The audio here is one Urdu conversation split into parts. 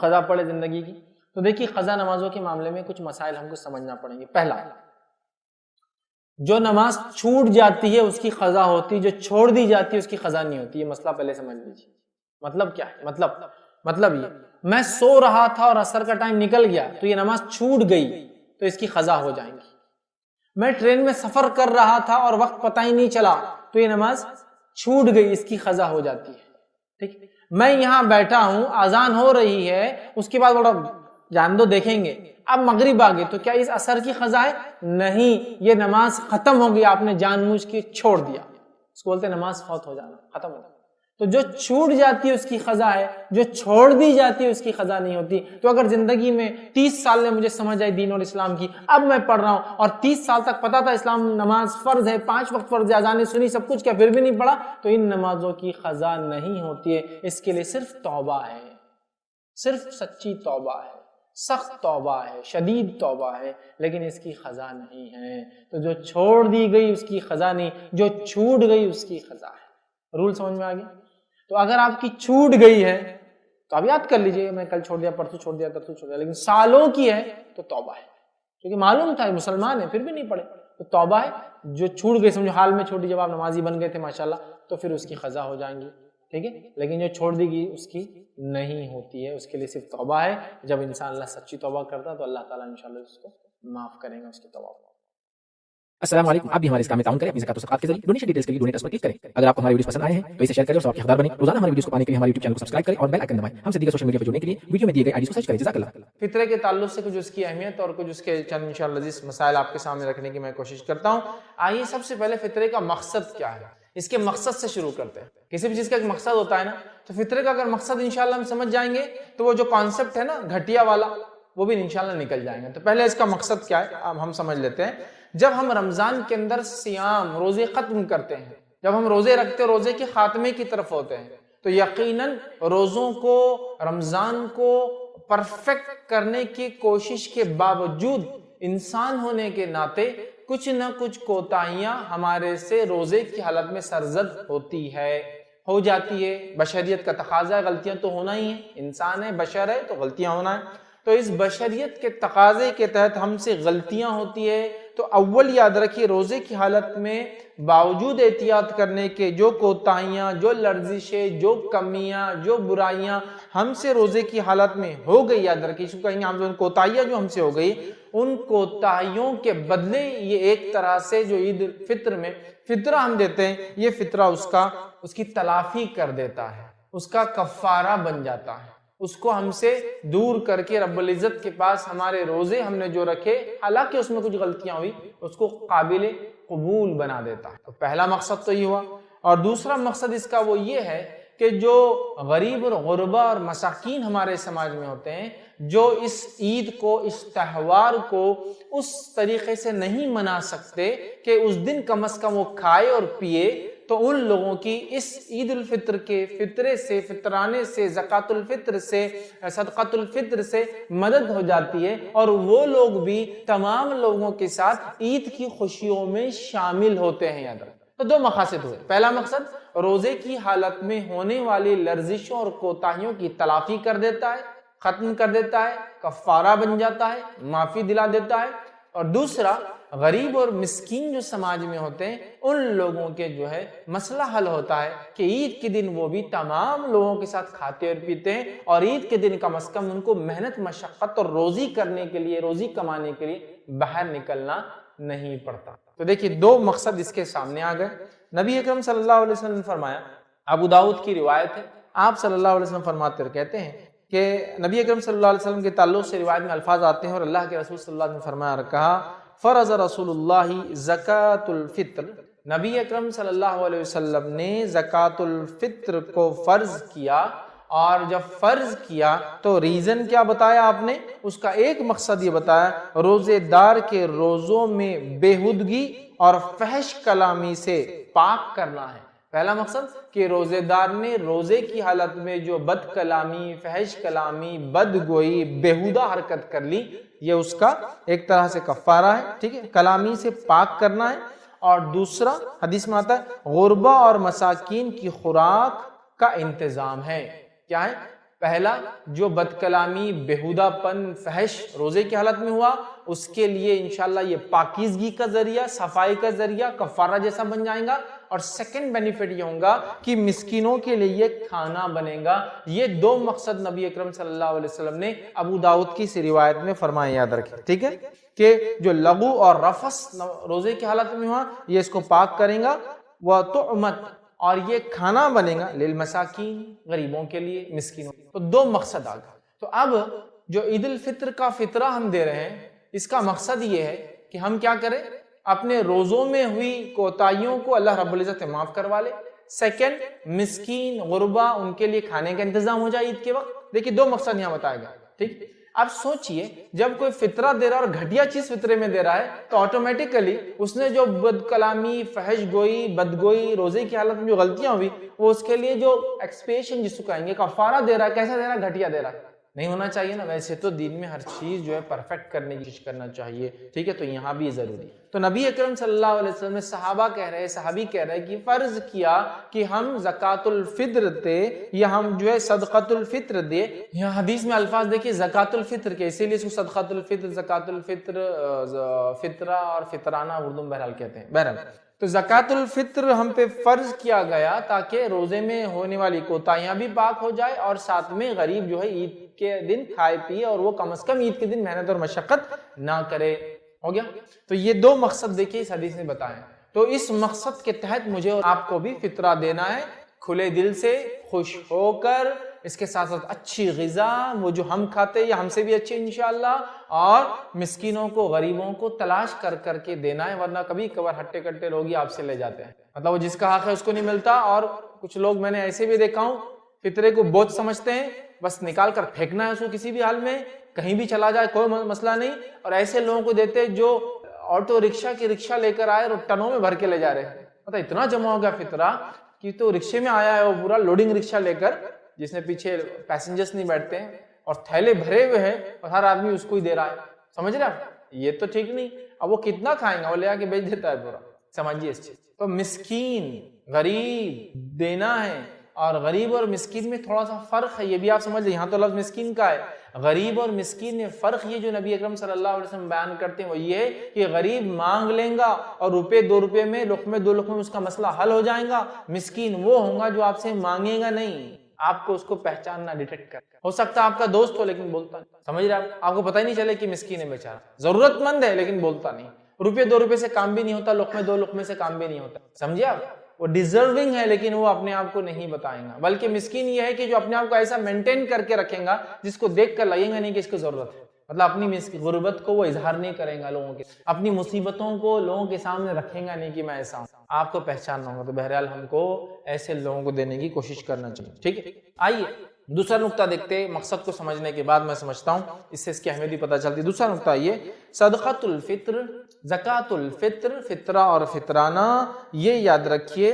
قضا پڑے زندگی کی؟ تو دیکھیے قضا نمازوں کے معاملے میں کچھ مسائل ہم کو سمجھنا پڑیں گے۔ پہلا، جو نماز چھوٹ جاتی ہے اس کی قضا ہوتی، جو چھوڑ دی جاتی ہے اس کی قضا نہیں ہوتی۔ یہ مسئلہ پہلے سمجھ لیجیے۔ مطلب کیا ہے؟ مطلب یہ، میں سو رہا تھا اور عصر کا ٹائم نکل گیا تو یہ نماز چھوٹ گئی تو اس کی قضا ہو جائیں گی۔ میں ٹرین میں سفر کر رہا تھا اور وقت پتہ ہی نہیں چلا تو یہ نماز چھوٹ گئی، اس کی قضا ہو جاتی ہے۔ ٹھیک، میں یہاں بیٹھا ہوں، اذان ہو رہی ہے، اس کے بعد بڑا جان دو دیکھیں گے اب مغرب آ گئی تو کیا اس عصر کی قضا ہے؟ نہیں، یہ نماز ختم ہو گئی، آپ نے جان بوجھ کے چھوڑ دیا، اس کو بولتے ہیں نماز فوت ہو جانا، ختم ہو جانا۔ تو جو چھوٹ جاتی ہے اس کی قضا ہے، جو چھوڑ دی جاتی ہے اس کی قضا نہیں ہوتی۔ تو اگر زندگی میں 30 سال میں مجھے سمجھ آئی دین اور اسلام کی، اب میں پڑھ رہا ہوں اور 30 سال تک پتا تھا اسلام نماز فرض ہے، 5 وقت فرض ہے، اذانیں سنی، سب کچھ کیا، پھر بھی نہیں پڑھا، تو ان نمازوں کی قضا نہیں ہوتی ہے۔ اس کے لیے صرف توبہ ہے، صرف سچی توبہ ہے، سخت توبہ ہے، شدید توبہ ہے، لیکن اس کی قضا نہیں ہے۔ تو جو چھوڑ دی گئی اس کی قضا نہیں، جو چھوٹ گئی اس کی قضا ہے۔ رول سمجھ میں آ گیا؟ تو اگر آپ کی چھوٹ گئی ہے تو آپ یاد کر لیجئے، میں کل چھوڑ دیا، پرسوں چھوڑ دیا، ترسوں چھوڑ دیا، لیکن سالوں کی ہے تو توبہ ہے، کیونکہ معلوم تھا مسلمان ہے پھر بھی نہیں پڑھے، تو توبہ ہے۔ جو چھوٹ گئی، سمجھو حال میں چھوٹی، جب آپ نمازی بن گئے تھے ماشاءاللہ، تو پھر اس کی قضا ہو جائیں گی، ٹھیک ہے، لیکن جو چھوڑ دی گئی اس کی نہیں ہوتی ہے، اس کے لیے صرف توبہ ہے۔ جب انسان اللہ سچی توبہ کرتا ہے تو اللہ تعالیٰ انشاءاللہ اس کو معاف کریں گا، اس کی توبہ کو۔ السلام علیکم، آپ بھی ہمارے اس کام میں تعاون کریں اپنی زکات و صدقات کے ذریعے۔ ڈونیشن ڈیٹیلز کے لیے ڈونیٹ اس پر کلک کریں۔ اگر آپ کو ہمارے ویڈیوز پسند آئے ہیں تو اسے شیئر کریں اور سب کے حقدار بنیں۔ روزانہ ہمارے ویڈیوز کو پانے کے لیے ہمارے یوٹیوب چینل کو سبسکرائب کریں اور بیل آئیکن دبائیں۔ ہم سے دیگر سوشل میڈیا پر جڑنے کے لیے ویڈیو میں دیے گئے آئی ڈیز کو سرچ کریں۔ جزاک اللہ۔ فطرے کے تعلق سے کچھ اس کی اہمیت اور کچھ اس کے چند انشاءاللہ لذیذ مسائل آپ کے سامنے رکھنے کی میں کوشش کرتا ہوں۔ آئیے سب سے پہلے فطرے کا مقصد کیا ہے، اس کے مقصد سے شروع کرتے ہیں۔ کسی بھی چیز کا ایک مقصد ہوتا ہے نا، تو فطرے کا اگر مقصد انشاءاللہ ہم سمجھ جائیں گے تو وہ جو کانسیپٹ ہے نا گھٹیا والا، وہ بھی انشاءاللہ نکل جائیں گے۔ تو پہلے اس کا مقصد کیا ہے اب ہم سمجھ لیتے ہیں۔ جب ہم رمضان کے اندر سیام، روزے ختم کرتے ہیں، جب ہم روزے رکھتے روزے کے خاتمے کی طرف ہوتے ہیں، تو یقیناً روزوں کو، رمضان کو پرفیکٹ کرنے کی کوشش کے باوجود انسان ہونے کے ناطے کچھ نہ کچھ کوتاہیاں ہمارے سے روزے کی حالت میں سرزد ہوتی ہے، ہو جاتی ہے۔ بشریت کا تقاضا ہے، غلطیاں تو ہونا ہی ہے، انسان ہے، بشر ہے تو غلطیاں ہونا ہے۔ تو اس بشریت کے تقاضے کے تحت ہم سے غلطیاں ہوتی ہے، تو اول یاد رکھیے روزے کی حالت میں باوجود احتیاط کرنے کے جو کوتاہیاں، جو لرزشیں، جو کمیاں، جو برائیاں ہم سے روزے کی حالت میں ہو گئی، یاد رکھیے اس کو کہیں گے ہم ان کوتاہیاں جو ہم سے ہو گئی، ان کوتاہیوں کے بدلے یہ ایک طرح سے جو عید الفطر میں فطرہ ہم دیتے ہیں، یہ فطرہ اس کی تلافی کر دیتا ہے، اس کا کفارہ بن جاتا ہے، اس کو ہم سے دور کر کے رب العزت کے پاس ہمارے روزے ہم نے جو رکھے، حالانکہ اس میں کچھ غلطیاں ہوئی، اس کو قابل قبول بنا دیتا ہے۔ تو پہلا مقصد تو یہ ہوا، اور دوسرا مقصد اس کا وہ یہ ہے کہ جو غریب اور غربا اور مساکین ہمارے سماج میں ہوتے ہیں، جو اس عید کو، اس تہوار کو اس طریقے سے نہیں منا سکتے کہ اس دن کم از کم وہ کھائے اور پیے، تو ان لوگوں کی اس عید الفطر کے فطرے سے، فطرانے سے، زکوٰۃ الفطر سے، صدقۃ الفطر سے مدد ہو جاتی ہے، اور وہ لوگ بھی تمام لوگوں کے ساتھ عید کی خوشیوں میں شامل ہوتے ہیں۔ یاد رکھیں، تو دو مقاصد ہوئے۔ پہلا مقصد روزے کی حالت میں ہونے والی لرزشوں اور کوتاہیوں کی تلافی کر دیتا ہے، ختم کر دیتا ہے، کفارہ بن جاتا ہے، معافی دلا دیتا ہے۔ اور دوسرا، غریب اور مسکین جو سماج میں ہوتے ہیں ان لوگوں کے جو ہے مسئلہ حل ہوتا ہے کہ عید کے دن وہ بھی تمام لوگوں کے ساتھ کھاتے اور پیتے ہیں، اور عید کے دن کم از کم ان کو محنت، مشقت اور روزی کرنے کے لیے، روزی کمانے کے لیے باہر نکلنا نہیں پڑتا۔ تو دیکھیے دو مقصد اس کے سامنے آ گئے۔ نبی اکرم صلی اللہ علیہ وسلم نے فرمایا، ابو داؤد کی روایت ہے، آپ صلی اللہ علیہ وسلم فرماتے اور کہتے ہیں کہ نبی اکرم صلی اللہ علیہ وسلم کے تعلق سے روایت میں الفاظ آتے ہیں، اور اللہ کے رسول صلی اللہ علیہ وسلم نے فرمایا اور کہا، فرض رسول اللہ زکوٰۃ الفطر، نبی اکرم صلی اللہ علیہ وسلم نے زکوٰۃ الفطر کو فرض کیا، اور جب فرض کیا تو ریزن کیا بتایا آپ نے؟ اس کا ایک مقصد یہ بتایا، روزے دار کے روزوں میں بےہودگی اور فحش کلامی سے پاک کرنا ہے۔ پہلا مقصد کہ روزے دار نے روزے کی حالت میں جو بد کلامی، فحش کلامی، بد گوئی، بےہودہ حرکت کر لی، یہ اس کا ایک طرح سے کفارہ ہے، ٹھیک ہے، کلامی سے پاک کرنا ہے۔ اور دوسرا حدیث میں آتا ہے غربا اور مساکین کی خوراک کا انتظام ہے۔ کیا ہے؟ پہلا جو بد کلامی، بیہودہ پن، فحش روزے کی حالت میں ہوا، اس کے لیے انشاءاللہ یہ پاکیزگی کا ذریعہ، صفائی کا ذریعہ، کفارہ جیسا بن جائے گا. اور سیکنڈ بینیفٹ یہ ہوگا کہ مسکینوں کے لیے کھانا بنے گا. یہ دو مقصد نبی اکرم صلی اللہ علیہ وسلم نے ابو داؤد کی سی روایت میں فرمائے، یاد رکھیں. ٹھیک ہے کہ جو لغو اور رفث روزے کی حالت میں ہوا یہ اس کو پاک کریں گا. وَطُعْمَتْ، اور یہ کھانا بنے گا للمساکین، غریبوں کے لیے، مسکینوں. تو دو مقصد آ گئے. تو اب جو عید الفطر کا فطرہ ہم دے رہے ہیں اس کا مقصد یہ ہے کہ ہم کیا کریں، اپنے روزوں میں ہوئی کوتاہیوں کو اللہ رب العزت معاف کروا لے. سیکنڈ، مسکین غربا ان کے لیے کھانے کا انتظام ہو جائے عید کے وقت. دیکھیے دو مقصد یہاں بتایا گیا. ٹھیک، اب سوچئے جب کوئی فطرہ دے رہا ہے اور گھٹیا چیز فطرے میں دے رہا ہے تو آٹومیٹیکلی اس نے جو بد کلامی، فحش گوئی، بدگوئی، روزے کی حالت میں جو غلطیاں ہوئی وہ اس کے لیے جو ایکسپیشن جس کو کہیں گے کفارہ دے رہا ہے، کیسا دے رہا ہے؟ گھٹیا دے رہا ہے. نہیں ہونا چاہیے نا. ویسے تو دین میں ہر چیز جو ہے پرفیکٹ کرنے کی کوشش کرنا چاہیے. ٹھیک ہے، تو یہاں بھی ضروری ہے. تو نبی اکرم صلی اللہ علیہ وسلم نے صحابی کہہ رہے کہ فرض کیا کہ ہم زکوٰۃ الفطر دے یا ہم جو ہے صدقۃ الفطر دے. یہاں حدیث میں الفاظ دیکھیے زکوٰۃ الفطر کے، اسی لیے اس کو صدقۃ الفطر، زکوٰۃ الفطر، فطرہ اور فطرانہ اردو میں بہرحال کہتے ہیں. بہرحال تو زکوٰۃ الفطر ہم پہ فرض کیا گیا تاکہ روزے میں ہونے والی کوتاہیاں بھی پاک ہو جائے اور ساتھ میں غریب جو ہے عید کے دن کھائے پیے اور وہ کم از کم عید کے دن محنت اور مشقت نہ کرے. ہو گیا. تو یہ دو مقصد دیکھیے اس حدیث نے بتائے. تو اس مقصد کے تحت مجھے اور آپ کو بھی فطرہ دینا ہے، کھلے دل سے، خوش ہو کر، اس کے ساتھ ساتھ اچھی غذا وہ جو ہم کھاتے یا ہم سے بھی اچھی انشاءاللہ، اور مسکینوں کو، غریبوں کو تلاش کر کر کے دینا ہے. ورنہ کبھی کبھار ہٹے کٹے لوگ ہی آپ سے لے جاتے ہیں، مطلب وہ جس کا حق ہے اس کو نہیں ملتا. اور کچھ لوگ میں نے ایسے بھی دیکھا ہوں فطرے کو بوجھ سمجھتے ہیں، بس نکال کر پھینکنا ہے اس کو کسی بھی حال میں، کہیں بھی چلا جائے کوئی مسئلہ نہیں. اور ایسے لوگوں کو دیتے جو آٹو رکشہ کی رکشہ لے کر آئے اور ٹنوں میں بھر کے لے جا رہے ہیں. مطلب اتنا جمع ہو گیا فطرہ کہ تو رکشے میں آیا ہے وہ پورا لوڈنگ رکشہ لے کر، جس میں پیچھے پیسنجرز نہیں بیٹھتے ہیں، اور تھیلے بھرے ہوئے ہیں اور ہر آدمی اس کو ہی دے رہا ہے. سمجھ رہے آپ؟ یہ تو ٹھیک نہیں. اب وہ کتنا کھائیں گا، وہ لے آ کے بیچ دیتا ہے پورا. سمجھیے اس چیز. تو مسکین، غریب دینا ہے. اور غریب اور مسکین میں تھوڑا سا فرق ہے، یہ بھی آپ سمجھ لیں. یہاں تو لفظ مسکین کا ہے، غریب اور مسکین میں فرق یہ جو نبی اکرم صلی اللہ علیہ وسلم بیان کرتے ہیں وہ یہ ہے کہ غریب مانگ لیں گا اور روپے دو روپے میں، لقمے دو لقمے میں اس کا مسئلہ حل ہو جائے گا. مسکین وہ ہوگا جو آپ سے مانگے گا نہیں، آپ کو اس کو پہچاننا، ڈیٹیکٹ کرنا. ہو سکتا ہے آپ کا دوست ہو لیکن بولتا نہیں. سمجھ رہے آپ کو پتہ ہی نہیں چلے کہ مسکین ہے بیچارہ، ضرورت مند ہے لیکن بولتا نہیں. روپے دو روپے سے کام بھی نہیں ہوتا، لقمے دو لقمے سے کام بھی نہیں ہوتا. سمجھے آپ؟ وہ ڈیزرونگ ہے لیکن وہ اپنے آپ کو نہیں بتائیں گا. بلکہ مسکین یہ ہے کہ جو اپنے آپ کو ایسا مینٹین کر کے رکھیں گا جس کو دیکھ کر لگے گا نہیں کہ اس کو ضرورت ہے. مطلب اپنی غربت کو وہ اظہار نہیں کرے گا لوگوں کے، اپنی مصیبتوں کو لوگوں کے سامنے رکھیں گا نہیں کہ میں ایسا ہوں. آپ کو پہچاننا ہوگا. تو بہرحال ہم کو ایسے لوگوں کو دینے کی کوشش کرنا چاہیے. ٹھیک ہے، آئیے دوسرا نقطہ دیکھتے ہیں. مقصد کو سمجھنے کے بعد میں سمجھتا ہوں اس سے اس کی اہمیت بھی پتہ چلتی ہے. دوسرا نقطہ یہ صدقۃ الفطر، زکوٰۃ الفطر، فطرہ اور فطرانہ، یہ یاد رکھیے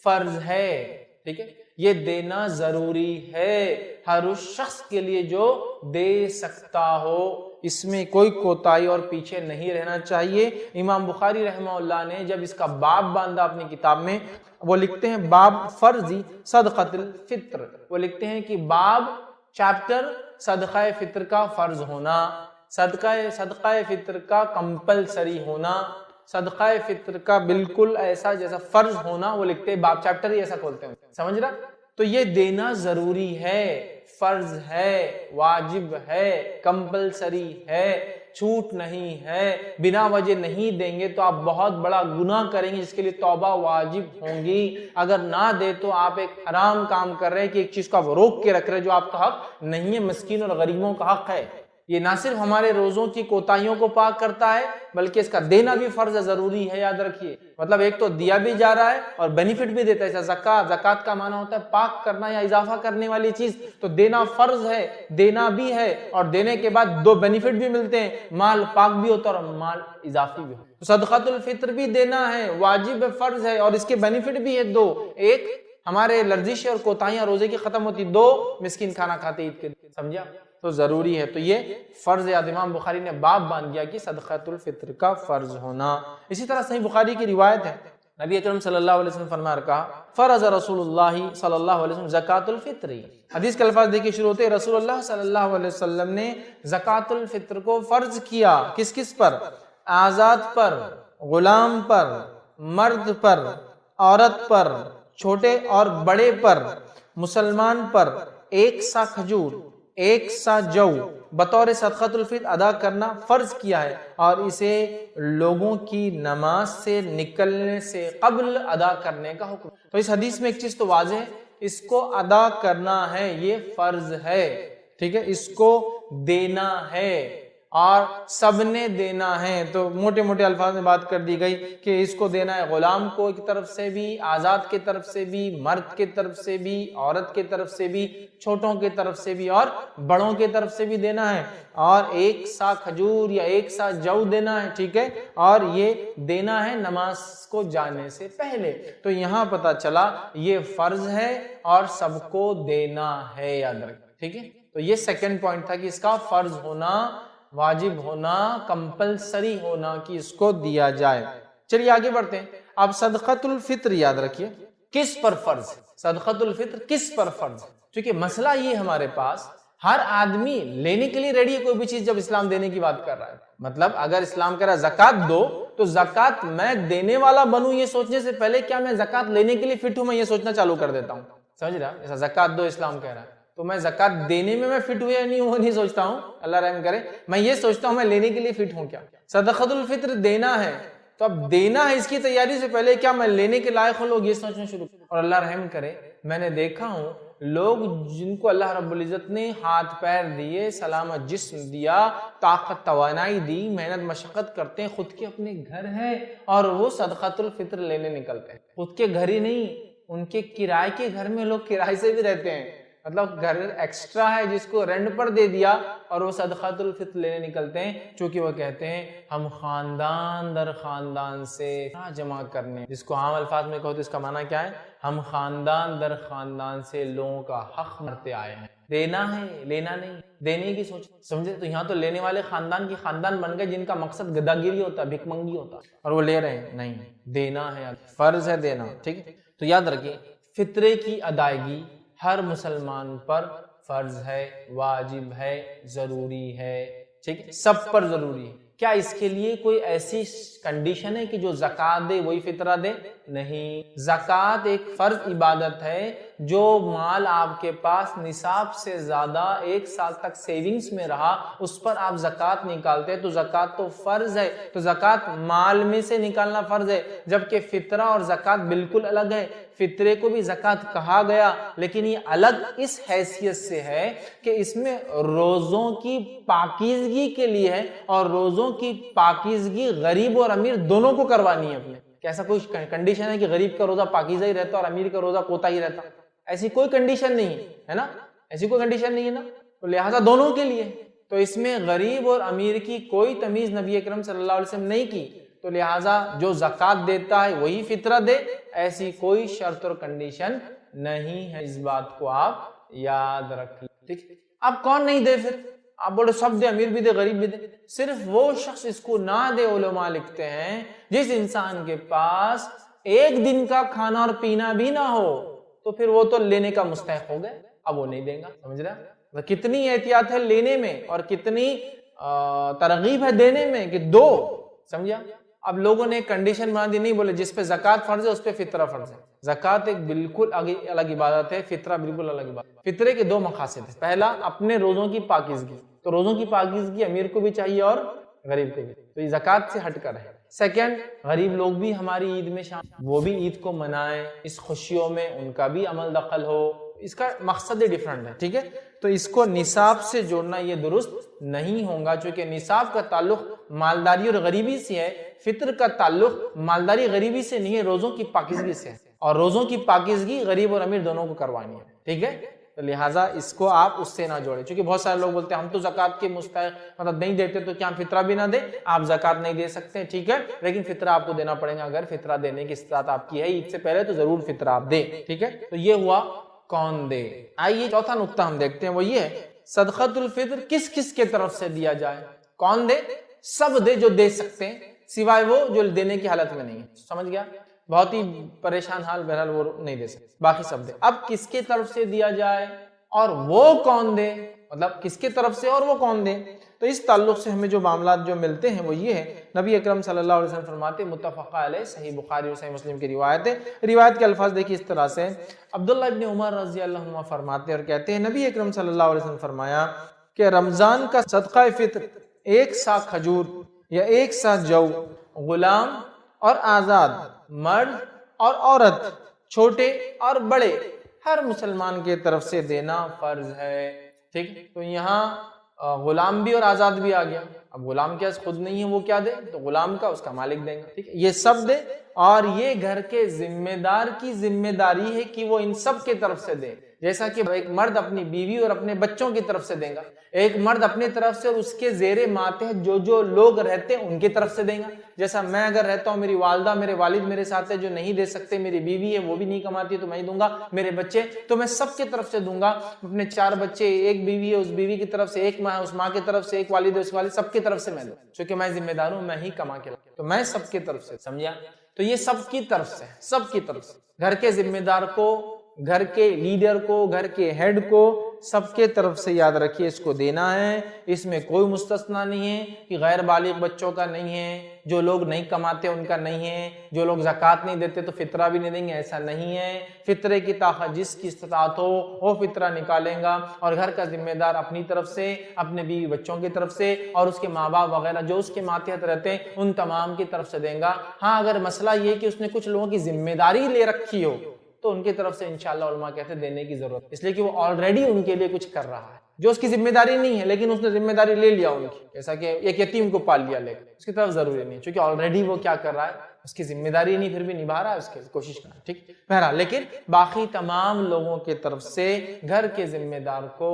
فرض ہے. ٹھیک ہے، یہ دینا ضروری ہے ہر اس شخص کے لیے جو دے سکتا ہو. اس میں کوئی کوتاہی اور پیچھے نہیں رہنا چاہیے. امام بخاری رحمہ اللہ نے جب اس کا باب باندھا اپنی کتاب میں، وہ لکھتے ہیں باب فرضی صدقۃ الفطر. وہ لکھتے ہیں کہ باب چیپٹر صدقہ فطر کا فرض ہونا، صدقہ فطر کا کمپلسری ہونا، صدقہ فطر کا بالکل ایسا جیسا فرض ہونا. وہ لکھتے ہیں باب چیپٹر ہی ایسا کھولتے ہیں. سمجھ رہا؟ تو یہ دینا ضروری ہے، فرض ہے، واجب ہے، کمپلسری ہے، چھوٹ نہیں ہے. بنا وجہ نہیں دیں گے تو آپ بہت بڑا گناہ کریں گے جس کے لیے توبہ واجب ہوں گی. اگر نہ دے تو آپ ایک حرام کام کر رہے ہیں کہ ایک چیز کو آپ روک کے رکھ رہے جو آپ کا حق نہیں ہے. مسکین اور غریبوں کا حق ہے. یہ نہ صرف ہمارے روزوں کی کوتاہیوں کو پاک کرتا ہے بلکہ اس کا دینا بھی فرض ضروری ہے. یاد رکھیے، مطلب ایک تو دیا بھی جا رہا ہے اور بینیفٹ بھی دیتا ہے. ایسا زکوٰۃ کا معنی ہوتا ہے پاک کرنا یا اضافہ کرنے والی چیز. تو دینا فرض ہے، دینا بھی ہے، اور دینے کے بعد دو بینیفٹ بھی ملتے ہیں، مال پاک بھی ہوتا ہے اور مال اضافی بھی ہوتا ہے. صدقۃ الفطر بھی دینا ہے، واجب فرض ہے، اور اس کے بینیفٹ بھی ہے دو. ایک، ہمارے لرزش اور کوتاہیاں روزے کی ختم ہوتی. دو، مسکین کھانا کھاتے عید کے دن. سمجھا؟ تو ضروری ہے. تو یہ فرض ہے. امام بخاری نے باب باندھ دیا کہ صدقۃ الفطر کا فرض ہونا. اسی طرح صحیح بخاری کی روایت ہے، نبی اکرم صلی اللہ علیہ وسلم فرمایا کہا فرض رسول اللہ صلی اللہ علیہ وسلم زکوٰۃ الفطر. حدیث کے الفاظ دیکھیے شروع ہوتے ہیں رسول اللہ صلی اللہ علیہ وسلم نے زکوٰۃ الفطر کو فرض کیا. کس کس پر؟ آزاد پر، غلام پر، مرد پر، عورت پر، چھوٹے اور بڑے پر، مسلمان پر. ایک سا کھجور، ایک سا جو بطور صدقۃ الفطر ادا کرنا فرض کیا ہے، اور اسے لوگوں کی نماز سے نکلنے سے قبل ادا کرنے کا حکم. تو اس حدیث میں ایک چیز تو واضح ہے، اس کو ادا کرنا ہے، یہ فرض ہے. ٹھیک ہے، اس کو دینا ہے اور سب نے دینا ہے. تو موٹے موٹے الفاظ میں بات کر دی گئی کہ اس کو دینا ہے غلام کو ایک طرف سے بھی، آزاد کی طرف سے بھی، مرد کی طرف سے بھی، عورت کی طرف سے بھی، چھوٹوں کی طرف سے بھی اور بڑوں کی طرف سے بھی دینا ہے. اور ایک سا کھجور یا ایک سا جو دینا ہے. ٹھیک ہے، اور یہ دینا ہے نماز کو جانے سے پہلے. تو یہاں پتہ چلا یہ فرض ہے اور سب کو دینا ہے، یاد رکھیں. ٹھیک ہے، تو یہ سیکنڈ پوائنٹ تھا کہ اس کا فرض ہونا، واجب ہونا، کمپلسری ہونا کہ اس کو دیا جائے. چلیے آگے بڑھتے ہیں. اب صدقۃ الفطر یاد رکھیے کس پر فرض ہے. صدقۃ الفطر کس پر فرض ہے؟ کیونکہ مسئلہ یہ ہمارے پاس ہر آدمی لینے کے لیے ریڈی ہے کوئی بھی چیز جب اسلام دینے کی بات کر رہا ہے. مطلب اگر اسلام کہہ رہا ہے زکوٰۃ دو تو زکوٰۃ میں دینے والا بنوں یہ سوچنے سے پہلے کیا میں زکوٰۃ لینے کے لیے فٹ ہوں، میں یہ سوچنا چالو کر دیتا ہوں. سمجھ رہا؟ جیسا زکوٰۃ دو اسلام کہہ رہا ہے تو میں زکوٰۃ دینے میں فٹ ہوں یا نہیں ہوں وہ نہیں سوچتا ہوں، اللہ رحم کرے. میں یہ سوچتا ہوں میں لینے کے لیے فٹ ہوں کیا. صدقۃ الفطر دینا ہے تو اب دینا ہے، اس کی تیاری سے پہلے کیا میں لینے کے لائق ہوں، لوگ یہ سوچنا شروع. اور اللہ رحم کرے میں نے دیکھا ہوں لوگ جن کو اللہ رب العزت نے ہاتھ پیر دیے، سلامت جسم دیا، طاقت توانائی دی، محنت مشقت کرتے ہیں، خود کے اپنے گھر ہے اور وہ صدقۃ الفطر لینے نکلتے ہیں. خود کے گھر ہی نہیں، ان کے کرائے کے گھر میں لوگ کرائے سے بھی رہتے ہیں. مطلب گھر ایکسٹرا ہے جس کو رینٹ پر دے دیا اور وہ صدقۃ الفطر لینے نکلتے ہیں، چونکہ وہ کہتے ہیں ہم خاندان در خاندان سے جمع کرنے. جس کو عام الفاظ میں کہو تو اس کا معنی کیا ہے؟ ہم خاندان در خاندان سے لوگوں کا حق مرتے آئے ہیں. دینا ہے، لینا نہیں. دینے کی سوچ، سمجھے؟ تو یہاں تو لینے والے خاندان کی خاندان بن گئے جن کا مقصد گداگیری ہوتا، بھک منگی ہوتا، اور وہ لے رہے ہیں. نہیں، دینا ہے، فرض ہے دینا. ٹھیک ہے، تو یاد رکھیے فطرے کی ادائیگی ہر مسلمان پر فرض ہے، واجب ہے، ضروری ہے. ٹھیک ہے، سب پر ضروری ہے. کیا اس کے لیے کوئی ایسی کنڈیشن ہے کہ جو زکوٰۃ دے وہی فطرہ دے؟ نہیں. زکوٰۃ ایک فرض عبادت ہے. جو مال آپ کے پاس نصاب سے زیادہ 1 سال تک سیونگز میں رہا اس پر آپ زکوٰۃ نکالتے تو زکوٰۃ تو فرض ہے. تو زکوٰۃ مال میں سے نکالنا فرض ہے، جبکہ فطرہ اور زکوٰۃ بالکل الگ ہے. فطرے کو بھی زکوٰۃ کہا گیا لیکن یہ الگ اس حیثیت سے ہے کہ اس میں روزوں کی پاکیزگی کے لیے ہے، اور روزوں کی پاکیزگی غریب اور امیر دونوں کو کروانی ہے اپنے. ایسا کوئی کنڈیشن ہے کہ غریب کا روزہ پاکیزہ ہی رہتا اور امیر کا روزہ کوتا ہی رہتا؟ ایسی کوئی کنڈیشن نہیں ہے نا، ایسی کوئی کنڈیشن نہیں ہے نا. تو لہٰذا دونوں کے لیے. تو اس میں غریب اور امیر کی کوئی تمیز نبی اکرم صلی اللہ علیہ وسلم نہیں کی. تو لہٰذا جو زکوٰۃ دیتا ہے وہی فطرہ دے، ایسی کوئی شرط اور کنڈیشن نہیں ہے. اس بات کو آپ یاد رکھ لیں. ٹھیک، اب کون نہیں دے؟ پھر آپ بولے سب دے، امیر بھی دے، غریب بھی دے. صرف وہ شخص اس کو نہ دے، علماء لکھتے ہیں جس انسان کے پاس ایک دن کا کھانا اور پینا بھی نہ ہو تو پھر وہ تو لینے کا مستحق ہو گئے، اب وہ نہیں دے گا. سمجھ رہا؟ کتنی احتیاط ہے لینے میں اور کتنی ترغیب ہے دینے میں کہ دو. سمجھا؟ اب لوگوں نے کنڈیشن بنا دی، نہیں بولے جس پہ زکوٰۃ فرض ہے اس پہ فطرہ فرض ہے. زکوٰۃ ایک بالکل الگ عبادت ہے، فطرہ بالکل الگ عبادت. فطرے کے 2 مقاصد ہیں. پہلا اپنے روزوں کی پاکیزگی، تو روزوں کی پاکیزگی امیر کو بھی چاہیے اور غریب کو بھی، تو یہ زکوٰۃ سے ہٹ کر ہے. سیکنڈ، غریب لوگ بھی ہماری عید میں شامل، وہ بھی عید کو منائیں، اس خوشیوں میں ان کا بھی عمل دخل ہو. اس کا مقصد ڈیفرنٹ ہے. ٹھیک ہے، تو اس کو نصاب سے جوڑنا یہ درست نہیں ہوگا، چونکہ نصاب کا تعلق مالداری اور غریبی سے ہے. فطر کا تعلق مالداری غریبی سے نہیں ہے، روزوں کی پاکیزگی سے ہے، اور روزوں کی پاکیزگی غریب اور امیر دونوں کو کروانی ہے. ٹھیک ہے، تو لہٰذا اس کو آپ اس سے نہ جوڑیں. چونکہ بہت سارے لوگ بولتے ہیں ہم تو زکوٰۃ کے مستحق مطلب نہیں دیتے تو کیا ہم فطرہ بھی نہ دیں؟ آپ زکوٰۃ نہیں دے سکتے، ٹھیک ہے، لیکن فطرہ آپ کو دینا پڑے گا. اگر فطرہ دینے کی استطاعت آپ کی ہے عید سے پہلے تو ضرور فطرہ آپ دیں. ٹھیک ہے، تو یہ ہوا کون دے. آئیے چوتھا نقطہ ہم دیکھتے ہیں، وہ یہ ہے صدقۃ الفطر کس کس کے طرف سے دیا جائے. کون دے؟ سب دے جو دے سکتے ہیں، سوائے وہ جو دینے کی حالت میں نہیں ہے. سمجھ گیا؟ بہت ہی پریشان حال، بہرحال وہ نہیں دے سکتے، باقی سب دے۔ اب کس کے طرف سے دیا جائے اور وہ کون دے، مطلب کس کے طرف سے اور وہ کون دے، تو اس تعلق سے ہمیں جو معاملات جو ملتے ہیں وہ یہ ہے، نبی اکرم صلی اللہ علیہ وسلم فرماتے، متفق علیہ، صحیح بخاری اور صحیح مسلم کی روایت ہے، روایت کے الفاظ دیکھیے اس طرح سے، عبداللہ ابن عمر رضی اللہ عنہ فرماتے اور کہتے ہیں نبی اکرم صلی اللہ علیہ وسلم فرمایا کہ رمضان کا صدقہ فطر 1 سا کھجور یا 1 سا جو غلام اور آزاد، مرد اور عورت، چھوٹے اور بڑے، ہر مسلمان کے طرف سے دینا فرض ہے۔ ٹھیک، تو یہاں غلام بھی اور آزاد بھی آ گیا، اب غلام کے پاس خود نہیں ہے وہ کیا دے، تو غلام کا اس کا مالک دیں گا، ٹھیک ہے، یہ سب دے، اور یہ گھر کے ذمہ دار کی ذمہ داری ہے کہ وہ ان سب کے طرف سے دے، جیسا کہ ایک مرد اپنی بیوی اور اپنے بچوں کی طرف سے دیں گا، ایک مرد اپنی طرف سے اور اس کے زیر ماتحت جو لوگ رہتے ہیں ان کی طرف سے دیں گا، جیسا میں اگر رہتا ہوں، میری والدہ میرے والد میرے ساتھ ہے جو نہیں دے سکتے، میری بیوی ہے وہ بھی نہیں کماتی تو میں ہی دوں گا، میرے بچے تو میں سب کی طرف سے دوں گا، اپنے 4 بچے، ایک بیوی ہے اس بیوی کی طرف سے، ایک ماں ہے اس ماں کی طرف سے، ایک والد ہے اس والد، سب کی طرف سے میں دوں، چونکہ میں ذمہ دار ہوں، میں ہی کما کے لاؤں، تو میں سب کی طرف سے، سمجھا؟ تو یہ سب کی طرف سے، سب کی طرف سے، گھر کے ذمہ دار کو، گھر کے لیڈر کو، گھر کے ہیڈ کو، سب کے طرف سے یاد رکھیے اس کو دینا ہے، اس میں کوئی مستثنا نہیں ہے کہ غیر بالغ بچوں کا نہیں ہے، جو لوگ نہیں کماتے ان کا نہیں ہے، جو لوگ زکوٰۃ نہیں دیتے تو فطرہ بھی نہیں دیں گے، ایسا نہیں ہے، فطرے کی طاقت جس کی استطاعت ہو وہ فطرہ نکالیں گا، اور گھر کا ذمہ دار اپنی طرف سے، اپنے بیوی بچوں کی طرف سے، اور اس کے ماں باپ وغیرہ جو اس کے ماتحت رہتے ہیں ان تمام کی طرف سے دیں گا۔ ہاں اگر مسئلہ یہ کہ اس نے کچھ لوگوں کی ذمہ داری لے رکھی ہو تو ان کی طرف سے انشاءاللہ علماء کہتے ہیں دینے کی ضرورت، اس لیے کہ وہ آلریڈی ان کے لیے کچھ کر رہا ہے، جو اس کی ذمہ داری نہیں ہے لیکن اس نے ذمہ داری لے لیا ان کی، جیسا کہ ایک یتیم کو پال لیا، لیکن اس کی طرف ضروری نہیں ہے، چونکہ آلریڈی وہ کیا کر رہا ہے، اس کی ذمہ داری نہیں، پھر بھی نبھا رہا ہے، اس کی کوشش کرنا، ٹھیک، بہرحال، لیکن باقی تمام لوگوں کی طرف سے، گھر کے ذمہ دار کو،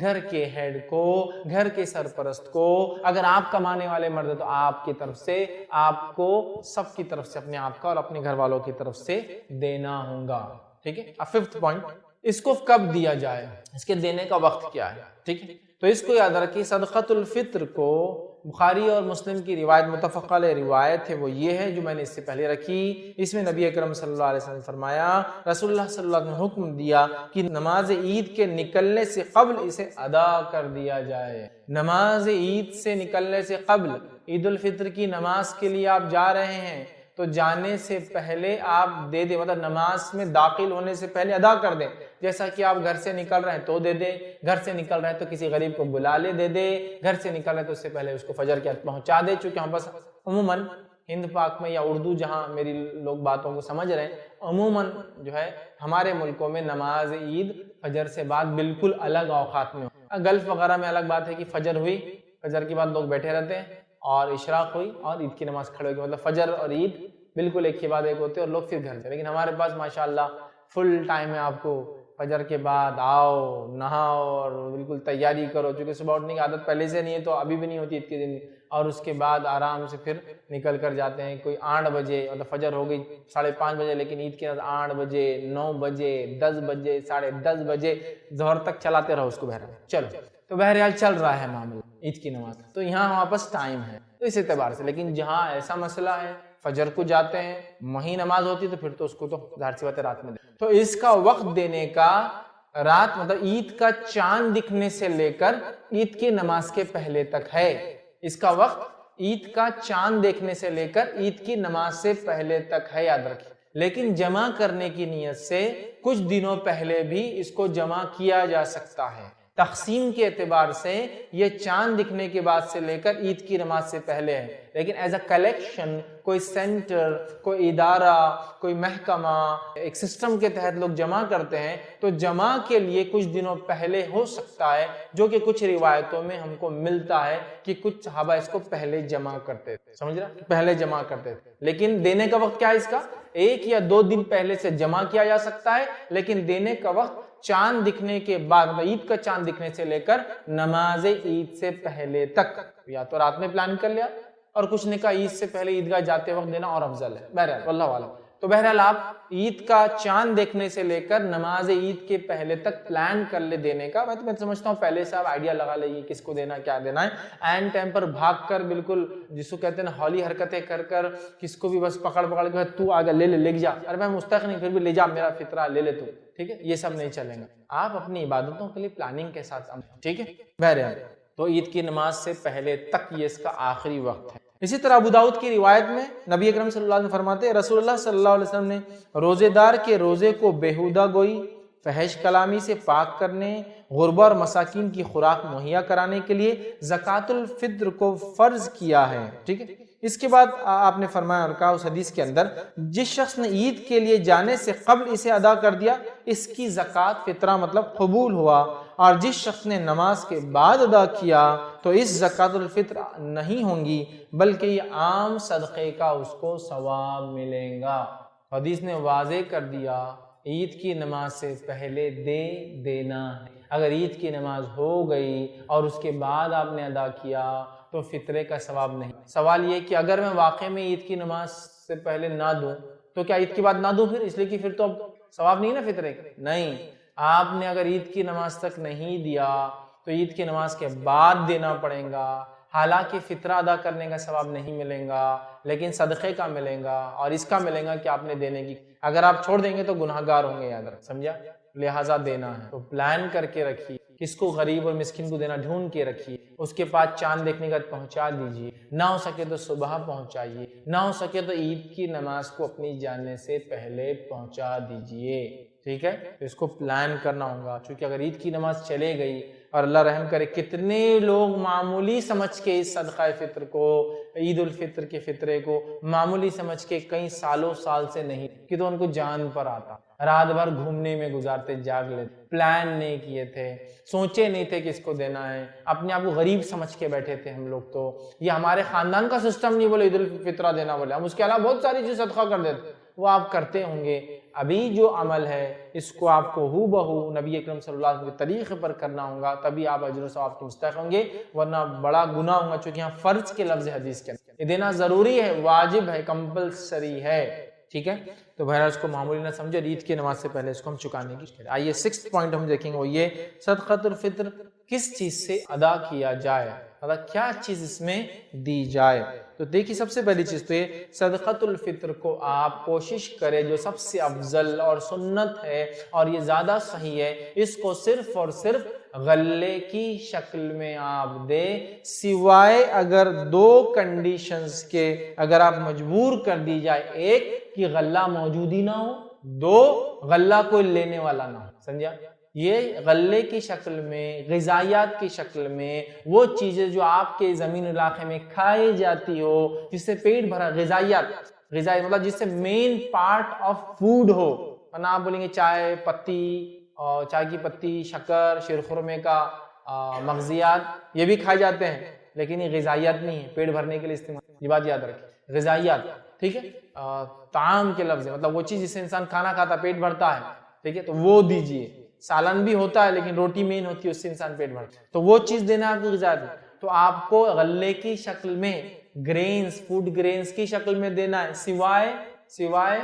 گھر کے ہیڈ کو، گھر کے سرپرست کو، اگر آپ کمانے والے مرد ہیں تو آپ کی طرف سے، آپ کو سب کی طرف سے، اپنے آپ کا اور اپنے گھر والوں کی طرف سے دینا ہوگا، ٹھیک ہے۔ اب 5th پوائنٹ، اس کو کب دیا جائے، اس کے دینے کا وقت کیا ہے، ٹھیک ہے، تو اس کو یاد رکھیے، صدقۃ الفطر کو بخاری اور مسلم کی روایت، متفق علیہ روایت ہے، وہ یہ ہے جو میں نے اس سے پہلے رکھی، اس میں نبی اکرم صلی اللہ علیہ وسلم فرمایا، رسول اللہ صلی اللہ علیہ وسلم نے حکم دیا کہ نماز عید کے نکلنے سے قبل اسے ادا کر دیا جائے، نماز عید سے نکلنے سے قبل، عید الفطر کی نماز کے لیے آپ جا رہے ہیں تو جانے سے پہلے آپ دے دیں، مطلب نماز میں داخل ہونے سے پہلے ادا کر دیں، جیسا کہ آپ گھر سے نکل رہے ہیں تو دے دیں، گھر سے نکل رہے ہیں تو کسی غریب کو بلا لے دے دے، گھر سے نکل رہے ہیں تو اس سے پہلے اس کو فجر کے وقت پہنچا دے، چونکہ ہم بس عموماً ہند پاک میں یا اردو جہاں میری لوگ باتوں کو سمجھ رہے ہیں، عموماً جو ہے ہمارے ملکوں میں نماز عید فجر سے بعد بالکل الگ اوقات میں ہو، گلف وغیرہ میں الگ بات ہے کہ فجر ہوئی، فجر کے بعد لوگ بیٹھے رہتے ہیں، اور اشراق ہوئی اور عید کی نماز کھڑے ہوگی، مطلب فجر اور عید بالکل ایک کے بعد ایک ہوتے ہیں اور لوگ پھر گھر سے، لیکن ہمارے پاس ماشاءاللہ فل ٹائم ہے، آپ کو فجر کے بعد آؤ، نہاؤ اور بالکل تیاری کرو، چونکہ صبح اٹھنے کی عادت پہلے سے نہیں ہے تو ابھی بھی نہیں ہوتی عید کے دن، اور اس کے بعد آرام سے پھر نکل کر جاتے ہیں، کوئی 8 بجے، مطلب فجر ہو گئی 5:30 بجے، لیکن عید کے بعد 8 بجے، 9 بجے، 10 بجے، 10:30 بجے ظہر تک چلاتے رہو اس کو، بہرحال چلو، تو بہرحال چل رہا ہے معاملہ عید کی نماز، تو یہاں واپس ٹائم ہے تو اس اعتبار سے، لیکن جہاں ایسا مسئلہ ہے فجر کو جاتے ہیں، وہیں نماز ہوتی تو پھر تو اس کو تو ظاہر سی بات ہے رات میں دے، تو اس کا وقت دینے کا رات، مطلب عید کا چاند دکھنے سے لے کر عید کی نماز کے پہلے تک ہے، اس کا وقت عید کا چاند دیکھنے سے لے کر عید کی نماز سے پہلے تک ہے، یاد رکھیں، لیکن جمع کرنے کی نیت سے کچھ دنوں پہلے بھی اس کو جمع کیا جا سکتا ہے، تقسیم کے اعتبار سے یہ چاند دکھنے کے بعد سے لے کر عید کی نماز سے پہلے ہے، لیکن ایز اے کلیکشن کوئی سینٹر، کوئی ادارہ، کوئی محکمہ، ایک سسٹم کے تحت لوگ جمع کرتے ہیں تو جمع کے لیے کچھ دنوں پہلے ہو سکتا ہے، جو کہ کچھ روایتوں میں ہم کو ملتا ہے کہ کچھ صحابہ اس کو پہلے جمع کرتے تھے، سمجھ رہا، پہلے جمع کرتے تھے، لیکن دینے کا وقت کیا ہے اس کا، 1 یا 2 دن پہلے سے جمع کیا جا سکتا ہے، لیکن دینے کا وقت چاند دکھنے کے بعد، عید کا چاند دکھنے سے لے کر نماز عید سے پہلے تک، یا تو رات میں پلان کر لیا، اور کچھ نے کہا عید سے پہلے عیدگاہ جاتے وقت دینا اور افضل ہے، بہرحال واللہ اعلم، تو بہرحال آپ عید کا چاند دیکھنے سے لے کر نماز عید کے پہلے تک پلان کر لے دینے کا. میں سمجھتا ہوں پہلے سے آپ آئیڈیا لگا لیں کس کو دینا کیا دینا ہے. اینڈ ٹائم پر بھاگ کر بالکل جس کو کہتے ہیں نا ہولی حرکتیں کر کر کس کو بھی بس پکڑ کے تو آگے لے جا, ارے میں مستحق نہیں پھر بھی لے جا میرا فطرہ لے تو, ٹھیک ہے, یہ سب نہیں چلیں گا. آپ اپنی عبادتوں کے لیے پلاننگ کے ساتھ, ٹھیک ہے. بہرحال تو عید کی نماز سے پہلے تک یہ اس کا آخری وقت ہے. اسی طرح ابو داؤد کی روایت میں نبی اکرم صلی اللہ علیہ وسلم فرماتے ہیں رسول اللہ صلی اللہ علیہ وسلم نے روزے دار کے روزے کو بےہودہ گوئی, فحش کلامی سے پاک کرنے, غربا اور مساکین کی خوراک مہیا کرانے کے لیے زکوٰۃ الفطر کو فرض کیا ہے, ٹھیک ہے. اس کے بعد آپ نے فرمایا اور کہا اس حدیث کے اندر جس شخص نے عید کے لیے جانے سے قبل اسے ادا کر دیا اس کی زکوٰۃ فطرہ مطلب قبول ہوا, اور جس شخص نے نماز کے بعد ادا کیا تو اس زکوٰۃ الفطر نہیں ہوں گی بلکہ یہ عام صدقے کا اس کو ثواب ملے گا. حدیث نے واضح کر دیا عید کی نماز سے پہلے دینا ہے. اگر عید کی نماز ہو گئی اور اس کے بعد آپ نے ادا کیا تو فطرے کا ثواب نہیں. سوال یہ کہ اگر میں واقع میں عید کی نماز سے پہلے نہ دوں تو کیا عید کے بعد نہ دوں پھر, اس لیے کہ پھر تو اب ثواب نہیں نا فطرے کا. نہیں, آپ نے اگر عید کی نماز تک نہیں دیا تو عید کی نماز کے بعد دینا پڑے گا. حالانکہ فطرہ ادا کرنے کا ثواب نہیں ملے گا لیکن صدقے کا ملے گا, اور اس کا ملے گا کہ آپ نے دینے کی, اگر آپ چھوڑ دیں گے تو گناہ گار ہوں گے, یاد رکھ, سمجھا. لہٰذا دینا ہے تو پلان کر کے رکھیے, کس کو غریب اور مسکین کو دینا ڈھونڈ کے رکھیے, اس کے پاس چاند دیکھنے کا پہنچا دیجیے, نہ ہو سکے تو صبح پہنچائیے, نہ ہو سکے تو عید کی نماز کو اپنی جانے سے پہلے پہنچا دیجیے, ٹھیک ہے. تو اس کو پلان کرنا ہوگا, چونکہ اگر عید کی نماز چلے گئی اور اللہ رحم کرے کتنے لوگ معمولی سمجھ کے اس صدقہ فطر کو, عید الفطر کے فطرے کو معمولی سمجھ کے کئی سالوں سال سے نہیں کہ تو ان کو جان پر آتا, رات بھر گھومنے میں گزارتے, جاگ لیتے, پلان نہیں کیے تھے, سوچے نہیں تھے کہ اس کو دینا ہے, اپنے آپ کو غریب سمجھ کے بیٹھے تھے ہم لوگ. تو یہ ہمارے خاندان کا سسٹم نہیں بولے عید الفطرہ دینا بولے, ہم اس کے علاوہ بہت ساری چیز صدقہ کر دیتے, وہ آپ کرتے ہوں گے. ابھی جو عمل ہے اس کو آپ کو ہو بہو نبی اکرم صلی اللہ علیہ وسلم کے طریقے پر کرنا ہوگا, تبھی آپ اجر و ثواب کے مستحق ہوں گے, ورنہ بڑا گناہ ہوگا. چونکہ یہاں فرض کے لفظ حدیث کے اندر یہ دینا ضروری ہے, واجب ہے, کمپلسری ہے, ٹھیک ہے. تو بہرحال اس کو معمولی نہ سمجھے, عید کی نماز سے پہلے اس کو ہم چکانے کی. آئیے 6 پوائنٹ ہم دیکھیں گے, وہ یہ صدقۃ الفطر کس چیز سے ادا کیا جائے, مطلب کیا چیز اس میں دی جائے. تو دیکھیے سب سے پہلی چیز تو یہ صدقۃ الفطر کو آپ کوشش کریں, جو سب سے افضل اور سنت ہے اور یہ زیادہ صحیح ہے, اس کو صرف اور صرف غلے کی شکل میں آپ دے, سوائے اگر 2 کنڈیشنز کے اگر آپ مجبور کر دی جائے, ایک کہ غلہ موجود ہی نہ ہو, 2 غلہ کوئی لینے والا نہ ہو, سمجھا. یہ غلے کی شکل میں, غذائیات کی شکل میں وہ چیزیں جو آپ کے زمین علاقے میں کھائی جاتی ہو, جس سے پیٹ بھرا, غذائی مطلب جس سے مین پارٹ آف فوڈ ہو, ورنہ آپ بولیں گے چائے پتی, اور چائے کی پتی, شکر, شیرخرمے کا مغزیات یہ بھی کھائے جاتے ہیں, لیکن یہ غذائیات نہیں ہے, پیٹ بھرنے کے لیے استعمال, یہ بات یاد رکھیں, غذائیات, ٹھیک ہے. طعام کے لفظ مطلب وہ چیز جس سے انسان کھانا کھاتا پیٹ بھرتا ہے, ٹھیک ہے, تو وہ دیجیے. سالن بھی ہوتا ہے لیکن روٹی مین ہوتی ہے, اس سے انسان پیٹ بھرتا ہے, تو وہ چیز دینا آپ کو غذائیات میں. تو آپ کو غلے کی شکل میں, گرینز, فوڈ گرینز کی شکل میں دینا ہے, سوائے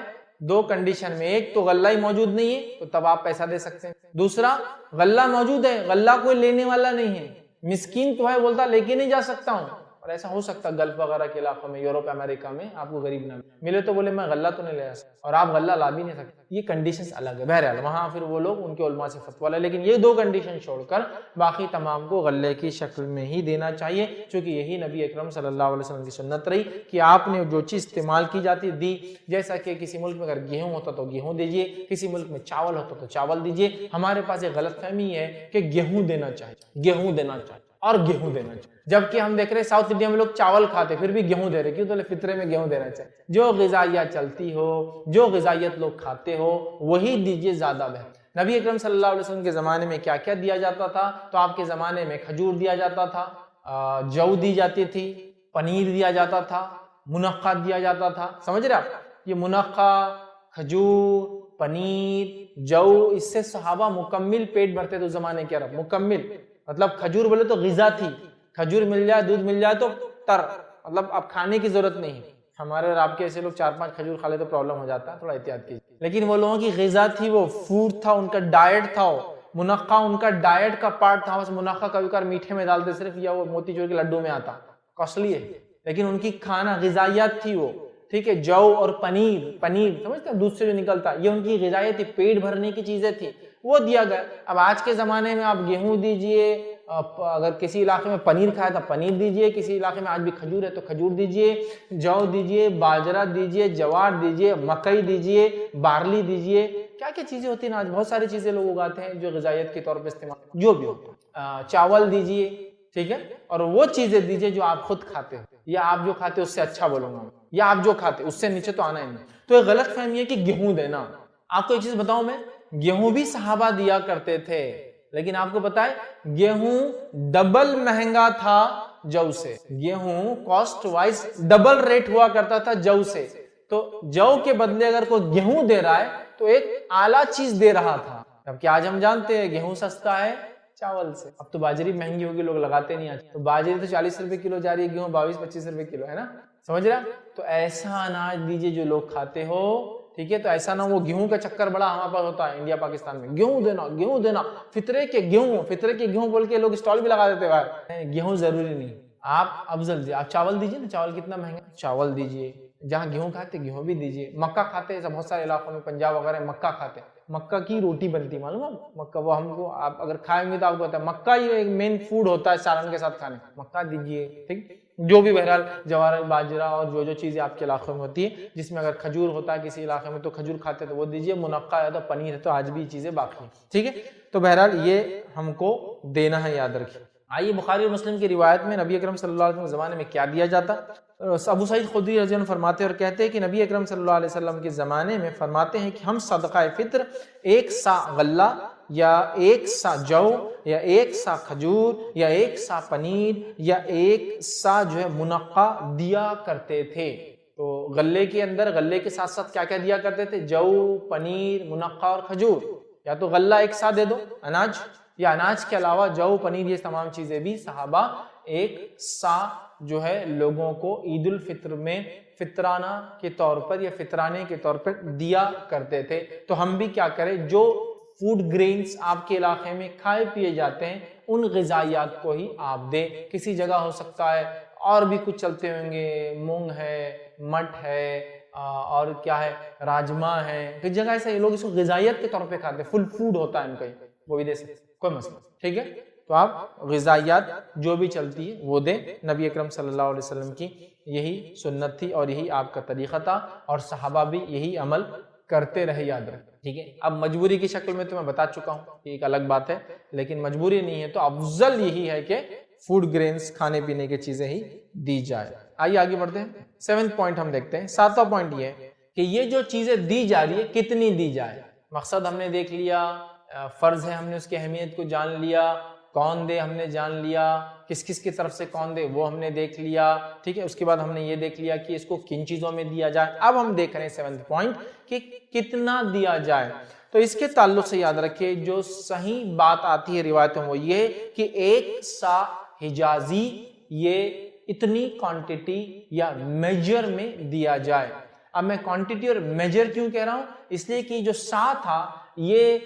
2 کنڈیشن میں. ایک تو غلہ ہی موجود نہیں ہے تو تب آپ پیسہ دے سکتے ہیں, دوسرا غلہ موجود ہے, غلہ کوئی لینے والا نہیں ہے, مسکین تو ہے, بولتا لے کے نہیں جا سکتا ہوں, اور ایسا ہو سکتا ہے گلف وغیرہ کے علاقوں میں, یورپ امریکہ میں آپ کو غریب نہ ملے تو بولے میں غلہ تو نہیں لے آ سکتا, اور آپ غلہ لا بھی نہیں سکتے. یہ کنڈیشنز الگ ہے. بہرحال وہاں پھر وہ لوگ ان کے علماء سے فتویٰ لے, لیکن یہ 2 کنڈیشن چھوڑ کر باقی تمام کو غلے کی شکل میں ہی دینا چاہیے, چونکہ یہی نبی اکرم صلی اللہ علیہ وسلم کی سنت رہی کہ آپ نے جو چیز استعمال کی جاتی دی. جیسا کہ کسی ملک میں اگر گیہوں ہوتا تو گیہوں دیجیے, کسی ملک میں چاول ہوتا تو چاول دیجیے. ہمارے پاس ایک غلط فہمی ہے کہ گیہوں دینا چاہیے اور گیہوں دینا چاہیے, جبکہ ہم دیکھ رہے ساؤتھ انڈیا میں لوگ چاول کھاتے پھر بھی گیہوں دے رہے, کیوں؟ تو فطرے میں گیہوں دینا چاہیے. جو غذائیت چلتی ہو, جو غذائیت لوگ کھاتے ہو وہی دیجیے, زیادہ بہتر. نبی اکرم صلی اللہ علیہ وسلم کے زمانے میں کیا کیا دیا جاتا تھا؟ تو آپ کے زمانے میں کھجور دیا جاتا تھا, جو دی جاتی تھی, پنیر دیا جاتا تھا, منقع دیا جاتا تھا. سمجھ رہے آپ؟ یہ منقع, کھجور, پنیر, جو, اس سے صحابہ مکمل پیٹ بھرتے تو زمانے کے عرب, مکمل مطلب کھجور بولے تو غذا تھی, کھجور مل جائے, دودھ مل جائے تو تر, مطلب اب کھانے کی ضرورت نہیں, ہمارے اور آپ کے ایسے لوگ 4-5 کھجور کھا لے تو پرابلم ہو جاتا ہے، تھوڑا احتیاط کیجیے. لیکن وہ لوگوں کی غذا تھی، وہ فوڈ تھا، ان کا ڈائٹ تھا، منقع ان کا ڈائٹ کا پارٹ تھا. بس منقع کبھی کبھار میٹھے میں ڈالتے صرف، یا وہ موتی چور کے لڈو میں آتا، کاسٹلی ہے، لیکن ان کی کھانا غذائیت تھی وہ. ٹھیک ہے، جو اور پنیر سمجھتے ہیں دودھ سے جو نکلتا، یہ ان کی غذائیت تھی، پیٹ بھرنے کی چیزیں تھی، وہ دیا گیا. اب آج کے زمانے میں آپ گیہوں دیجئے، اگر کسی علاقے میں پنیر کھایا تو پنیر دیجئے، کسی علاقے میں آج بھی کھجور ہے تو کھجور دیجئے، جو دیجئے، باجرہ دیجئے، جوار دیجئے، مکئی دیجئے، بارلی دیجئے، کیا کیا چیزیں ہوتی ہیں آج، بہت ساری چیزیں لوگ اگاتے ہیں جو غذائیت کے طور پہ استعمال، جو بھی ہوتا. چاول دیجئے، ٹھیک ہے، اور وہ چیزیں دیجئے جو آپ خود کھاتے ہو، یا آپ جو کھاتے اس سے اچھا بولوں گا، یا آپ جو کھاتے اس سے نیچے تو آنا ہی نہیں. تو ایک غلط فہمی ہے کہ گیہوں دینا. آپ کو ایک چیز بتاؤں میں، گیہوں بھی صحابہ دیا کرتے تھے، لیکن آپ کو پتا ہے گیہوں ڈبل مہنگا تھا جو سے. گیہوں کاسٹ وائز ڈبل ریٹ ہوا کرتا تھا جو سے. تو جو کے بدلے اگر کوئی گیہوں دے رہا ہے تو ایک اعلیٰ چیز دے رہا تھا. جبکہ آج ہم جانتے ہیں گیہوں سستا ہے چاول سے. اب تو باجری مہنگی ہوگی، لوگ لگاتے نہیں آج. تو باجری تو 40 روپے کلو جا رہی ہے، گیہوں 22-25 روپے کلو ہے نا، سمجھ رہا. تو ایسا اناج دیجئے جو لوگ کھاتے ہو، ٹھیک ہے. تو ایسا نہ وہ گیہوں کا چکر بڑا ہمارے پاس ہوتا ہے انڈیا پاکستان میں، گیہوں دینا فطرے کے گیہوں بول کے لوگ اسٹال بھی لگا دیتے ہیں. گیہوں ضروری نہیں، آپ افضل دیجیے، آپ چاول دیجیے نا. چاول کتنا مہنگا، چاول دیجیے. جہاں گیہوں کھاتے گیہوں بھی دیجیے. مکہ کھاتے ہیں بہت سارے علاقوں میں، پنجاب وغیرہ مکہ کھاتے ہیں. مکہ کی روٹی بنتی معلوم ہے، مکہ وہ ہم کو آپ اگر کھائیں گے تو آپ کو پتا ہے مکہ یہ ایک مین فوڈ ہوتا ہے سالن کے ساتھ کھانے. مکہ دیجیے، ٹھیک. جو بھی بہرحال جوار باجرہ اور جو چیزیں آپ کے علاقے میں ہوتی ہے، جس میں اگر کھجور ہوتا ہے کسی علاقے میں تو کھجور کھاتے تو وہ دیجیے. منقع ہے تو پنیر ہے تو آج بھی چیزیں باقی ہیں، ٹھیک ہے. تو بہرحال یہ ہم کو دینا ہے، یاد رکھیے. آئیے بخاری اور مسلم کی روایت میں نبی اکرم صلی اللہ علیہ وسلم کے زمانے میں کیا دیا جاتا. ابو سعید خدری رضی اللہ عنہ فرماتے اور کہتے ہیں کہ نبی اکرم صلی اللہ علیہ وسلم کے زمانے میں فرماتے ہیں کہ ہم صدقہ فطر 1 سا غلہ یا 1 سا جو یا 1 سا کھجور یا 1 سا پنیر یا 1 سا جو ہے منقع دیا کرتے تھے. تو غلے کے اندر غلے کے ساتھ ساتھ کیا کیا دیا کرتے تھے؟ جو، پنیر، منقع اور کھجور. یا تو غلہ 1 سا دے دو اناج، یا اناج کے علاوہ جو، پنیر، یہ تمام چیزیں بھی صحابہ 1 سا جو ہے لوگوں کو عید الفطر میں فطرانہ کے طور پر یا فطرانے کے طور پر دیا کرتے تھے. تو ہم بھی کیا کریں، جو فوڈ گرینز آپ کے علاقے میں کھائے پیے جاتے ہیں ان غذائیات کو ہی آپ دیں. کسی جگہ ہو سکتا ہے اور بھی کچھ چلتے ہوں گے، مونگ ہے، مٹ ہے، اور کیا ہے، راجمہ ہے. کئی جگہ ایسا یہ لوگ اس کو غذائیت کے طور پہ کھاتے ہیں، فل فوڈ ہوتا ہے ان کا، وہ بھی دے سکتے، کوئی مسئلہ، ٹھیک ہے. تو آپ غذائیات جو بھی چلتی ہے وہ دیں. نبی اکرم صلی اللہ علیہ وسلم کی یہی سنت تھی اور یہی آپ کا طریقہ تھا، اور صحابہ بھی یہی عمل کرتے رہے، یاد رکھیں، ٹھیک ہے. اب مجبوری کی شکل میں تو میں بتا چکا ہوں، ایک الگ بات ہے، لیکن مجبوری نہیں ہے تو افضل یہی ہے کہ فوڈ گرینز، کھانے پینے کی چیزیں ہی دی جائے. آئیے آگے بڑھتے ہیں. 7واں پوائنٹ ہم دیکھتے ہیں. 7واں پوائنٹ یہ ہے کہ یہ جو چیزیں دی جا رہی ہے کتنی دی جائے. مقصد ہم نے دیکھ لیا، فرض ہے ہم نے اس کی اہمیت کو جان لیا، کون دے ہم نے جان لیا، کس کس کی طرف سے کون دے وہ ہم نے دیکھ لیا، ٹھیک ہے. اس کے بعد ہم نے یہ دیکھ لیا کہ اس کو کن چیزوں میں دیا جائے. اب ہم دیکھ رہے ہیں 7واں پوائنٹ کہ کتنا دیا جائے. تو اس کے تعلق سے یاد رکھیے جو صحیح بات آتی ہے روایتوں وہ یہ کہ 1 سا حجازی یہ اتنی کوانٹٹی یا میجر میں دیا جائے. اب میں کوانٹٹی اور میجر کیوں کہہ رہا ہوں؟ اس لیے کہ جو سا تھا یہ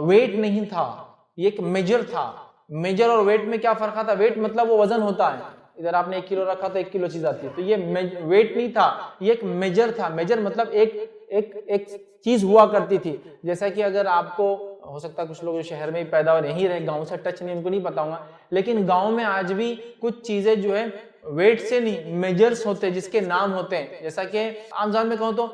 ویٹ نہیں تھا، یہ ایک میجر تھا. میجر اور ویٹ میں کیا فرق تھا؟ ویٹ مطلب وہ وزن ہوتا ہے، ادھر آپ نے 1 کلو رکھا تو 1 کلو چیز آتی ہے، تو یہ ویٹ نہیں تھا، یہ ایک میجر تھا. میجر مطلب ایک چیز ہوا کرتی تھی. جیسا کہ اگر آپ کو ہو سکتا ہے کچھ لوگ جو شہر میں ہی پیدا ہو نہیں رہے، گاؤں سے ٹچ نہیں، ان کو نہیں پتا ہوگا، لیکن گاؤں میں آج بھی کچھ چیزیں جو ہے ویٹ سے نہیں میجرز ہوتے جس کے نام ہوتے ہیں. جیسا کہ عام زبان میں کہوں تو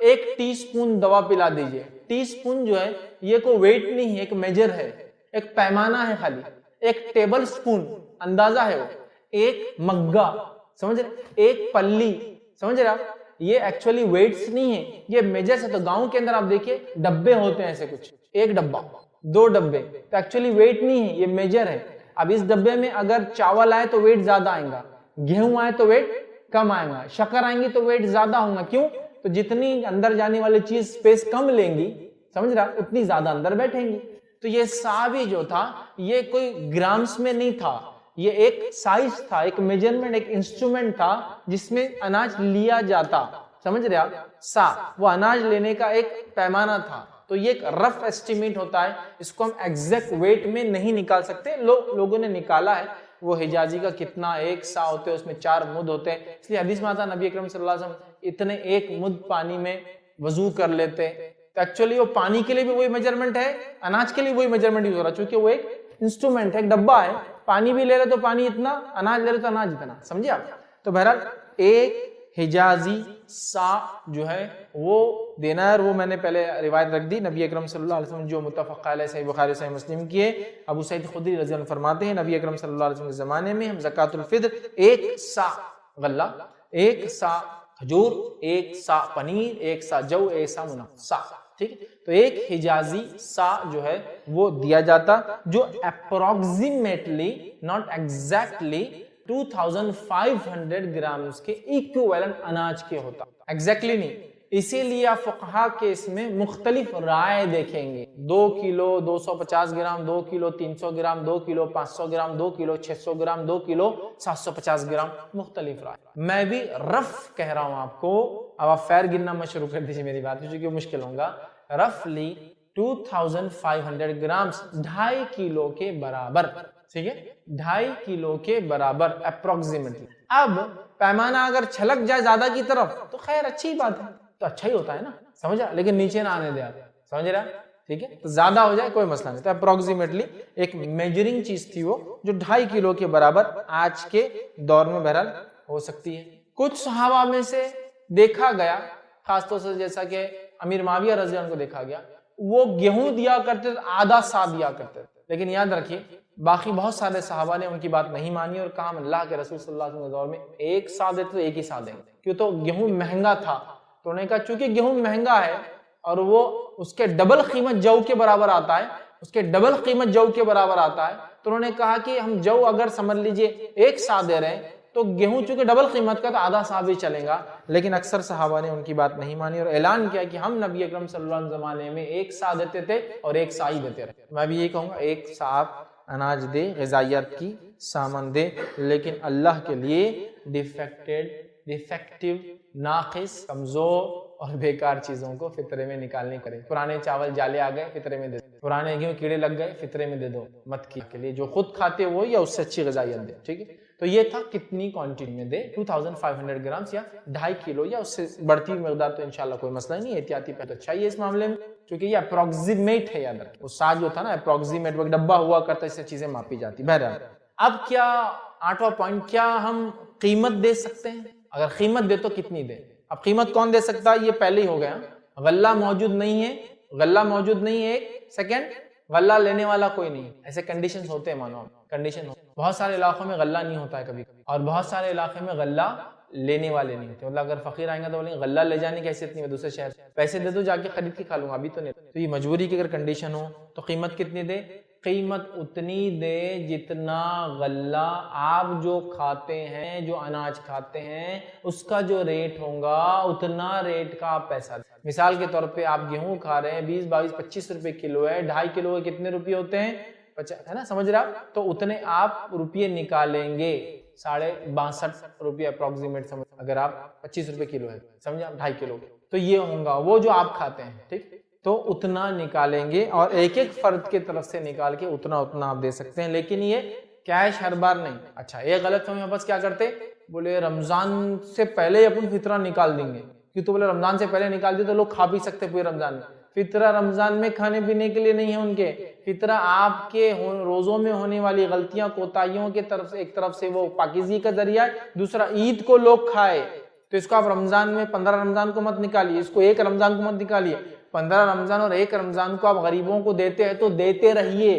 1 ٹی سپون دوا پلا دیجئے. ٹی سپون جو ہے یہ کوئی ویٹ نہیں ہے، ایک میجر ہے، ایک پیمانہ ہے، خالی ایک ٹیبل سپون اندازہ ہے، وہ 1 مگا، سمجھ رہے، 1 پلی، سمجھ رہے آپ، یہ ایکچولی ویٹس نہیں ہے، یہ میجرز ہے. تو گاؤں کے اندر آپ دیکھیے ڈبے ہوتے ہیں ایسے کچھ، 1 ڈبہ، 2 ڈبے، تو ایکچولی ویٹ نہیں ہے، یہ میجر ہے. اب اس ڈبے میں اگر چاول آئے تو ویٹ زیادہ آئے گا، گیہوں آئے تو ویٹ کم آئے گا، شکر آئیں گی تو ویٹ زیادہ ہوگا. کیوں؟ تو جتنی اندر جانے والی چیز سپیس کم لیں گی، سمجھ رہا، اتنی زیادہ اندر بیٹھیں گی. تو یہ سا بھی جو تھا یہ کوئی گرامز میں نہیں تھا، یہ ایک سائز تھا، ایک میجرمنٹ، ایک انسٹرومنٹ تھا جس میں اناج لیا جاتا. سمجھ رہے آپ؟ سا وہ اناج لینے کا ایک پیمانہ تھا. تو یہ ایک رف ایسٹیمیٹ ہوتا ہے، اس کو ہم ایگزیکٹ ویٹ میں نہیں نکال سکتے. لوگوں نے نکالا ہے وہ حجازی کا کتنا، ایک سا ہوتے ہیں، اس میں 4 مد ہوتے ہیں. اس لیے حدیث میں آتا نبی اکرم صلی اللہ علیہ وسلم اتنے ایک مد پانی میں وضو کر لیتے. تو ایکچولی وہ پانی کے لیے بھی وہی میجرمنٹ ہے، اناج کے لیے وہی میجرمنٹ یوز ہو رہا ہے، چونکہ وہ ایک انسٹرومنٹ ہے، ایک ڈبہ ہے. پانی بھی لے رہے تو پانی اتنا، اناج لے رہے تو اناج اتنا. سمجھے آپ؟ تو بہرحال ایک حجازی سا جو ہے وہ دینا ہے. اور وہ میں نے پہلے روایت رکھ دی نبی اکرم صلی اللہ علیہ وسلم جو متفق علیہ صحیح بخاری صحیح مسلم کی ہے. ابو سعید خدری رضی اللہ عنہ فرماتے ہیں نبی اکرم صلی اللہ علیہ وسلم کے زمانے میں ہم زکوٰۃ الفطر 1 سا غلہ، 1 سا کھجور، 1 سا پنیر، 1 سا جو، 1 سا سا، ٹھیک ہے. تو ایک حجازی سا جو ہے وہ دیا جاتا، جو اپروکسیمیٹلی ناٹ ایگزیکٹلی 2500 گرامز کے ایکویلنٹ اناج کے ہوتا. ایگزیکٹلی نہیں. اسی لیے آپ فقہا کے اس میں مختلف رائے دیکھیں گے. 2 کلو 250 گرام، 2 کلو 300 گرام، 2 کلو 500 گرام، 2 کلو 600 گرام، 2 کلو 750 گرام، مختلف رائے. میں بھی رف کہہ رہا ہوں آپ کو. اب آپ فیر گننا میں شروع کر دیجیے میری بات، چونکہ مشکل ہوگا. رفلی 2500 گرامز، 2.5 کلو کے برابر. ٹھیک ہے، 2.5 کلو کے برابر اپروکسیمیٹلی. اب پیمانہ اگر چھلک جائے زیادہ کی طرف تو خیر اچھی بات ہے، تو اچھا ہی ہوتا ہے نا، سمجھا، لیکن نیچے نہ آنے دے آپ. سمجھ رہا؟ ٹھیک ہے، تو زیادہ ہو جائے کوئی مسئلہ نہیں. تو اپروکسیمیٹلی ایک میجرنگ چیز تھی وہ جو 2.5 کلو کے برابر آج کے دور میں بہرحال ہو سکتی ہے. کچھ صحابہ میں سے دیکھا گیا، خاص طور سے جیسا کہ امیر معاویہ رضی اللہ عنہ کو دیکھا گیا، وہ گیہوں دیا کرتے تھے، آدھا سا دیا کرتے تھے. لیکن یاد رکھیے باقی بہت سارے صحابہ نے ان کی بات نہیں مانی اور کہا ہم اللہ کے رسول صلی اللہ علیہ وسلم کے دور میں 1 سا دیتے تو 1 ہی سا دیں گے. کیوں؟ تو گیہوں مہنگا تھا. تو انہوں نے کہا چونکہ گیہوں مہنگا ہے اور وہ اس کے ڈبل قیمت جو کے برابر آتا ہے، اس کے ڈبل قیمت جو کے برابر آتا ہے، تو انہوں نے کہا کہ ہم جو اگر سمجھ لیجئے 1 سا دے رہے ہیں تو گیہوں چونکہ ڈبل قیمت کا تو آدھا سا بھی چلے گا. لیکن اکثر صحابہ نے ان کی بات نہیں مانی اور اعلان کیا کہ ہم نبی اکرم صلی اللہ علیہ وسلم زمانے میں 1 سا دیتے تھے اور 1 سا ہی دیتے رہے. میں بھی یہ کہوں گا 1 سا آپ اناج دے، غذائیت کی سامان دے، لیکن اللہ کے لیے ڈیفیکٹیو، ناقص، کمزور اور بیکار چیزوں کو فطرے میں نکالنے کرے. پرانے چاول جالے آ گئے فطرے میں دے دو، پرانے گیہوں کیڑے لگ گئے فطرے میں دے دو. مت کی کے لیے جو خود کھاتے وہ یا اس سے اچھی غذائیت دے. ٹھیک ہے، تو یہ تھا کتنی کوانٹٹی میں دے، 2500 گرامز یا 2.5 کلو یا اس سے بڑھتی ہوئی مقدار تو انشاءاللہ کوئی مسئلہ نہیں. احتیاطی پہ تو اچھا ہی ہے اس معاملے میں، کیونکہ یہ اپروکسیمیٹ ہے. یاد رکھیں وہ سا جو تھا نا اپروکسیمیٹ، وہ ڈبہ ہوا کرتا ہے، اس سے چیزیں ماپی جاتی. بہرحال اب کیا 8واں پوائنٹ، کیا ہم قیمت دے سکتے ہیں؟ اگر قیمت دے تو کتنی دے؟ اب قیمت کون دے سکتا ہے؟ یہ پہلے ہی ہو گیا. غلہ موجود نہیں ہے، غلہ موجود نہیں ہے. ایک سیکنڈ، غلہ لینے والا کوئی نہیں. ایسے کنڈیشنز ہوتے ہیں، مانو کنڈیشن ہوتے. بہت سارے علاقوں میں غلہ نہیں ہوتا ہے کبھی، اور بہت سارے علاقے میں غلہ لینے والے نہیں ہوتے. مطلب اگر فقیر آئیں گے تو بولیں گے غلہ لے جانے کی حیثیت نہیں ہے دوسرے شہر، پیسے دے دو جا کے خرید کے کھا لوں گا، ابھی تو نہیں. تو یہ مجبوری کی اگر کنڈیشن ہو تو قیمت کتنی دے؟ قیمت اتنی دے جتنا غلہ آپ جو کھاتے ہیں، جو اناج کھاتے ہیں، اس کا جو ریٹ ہوگا اتنا ریٹ کا آپ پیسہ دیں. مثال کے طور پہ آپ گیہوں کھا رہے ہیں 20 22 25 روپے کلو ہے، 2.5 کلو کے کتنے روپے ہوتے ہیں؟ 50 ہے نا، سمجھ رہے آپ؟ تو اتنے آپ روپے نکالیں گے، 62.5 روپے اپروکسیمیٹ سمجھ. اگر آپ 25 روپے کلو ہے، سمجھا 2.5 کلو تو یہ ہوگا وہ جو آپ کھاتے ہیں. ٹھیک، تو اتنا نکالیں گے اور ایک ایک فرد کے طرف سے نکال کے اتنا آپ دے سکتے ہیں. لیکن یہ کیش ہر بار نہیں. اچھا ایک غلط فہمی بس کیا کرتے، بولے رمضان سے پہلے اپن فطرہ نکال دیں گے. کیوں؟ تو بولے رمضان سے پہلے نکال دے تو لوگ کھا بھی سکتے پورے رمضان میں. فطرہ رمضان میں کھانے پینے کے لیے نہیں ہے ان کے. فطرہ آپ کے روزوں میں ہونے والی غلطیاں کوتاہیوں کے طرف سے، ایک طرف سے وہ پاکیزگی کا ذریعہ ہے، دوسرا عید کو لوگ کھائے. تو اس کو آپ رمضان میں 15 رمضان کو مت نکالیے، اس کو 1 رمضان کو مت نکالیے. 15 رمضان اور 1 رمضان کو آپ غریبوں کو دیتے ہیں تو دیتے رہیے،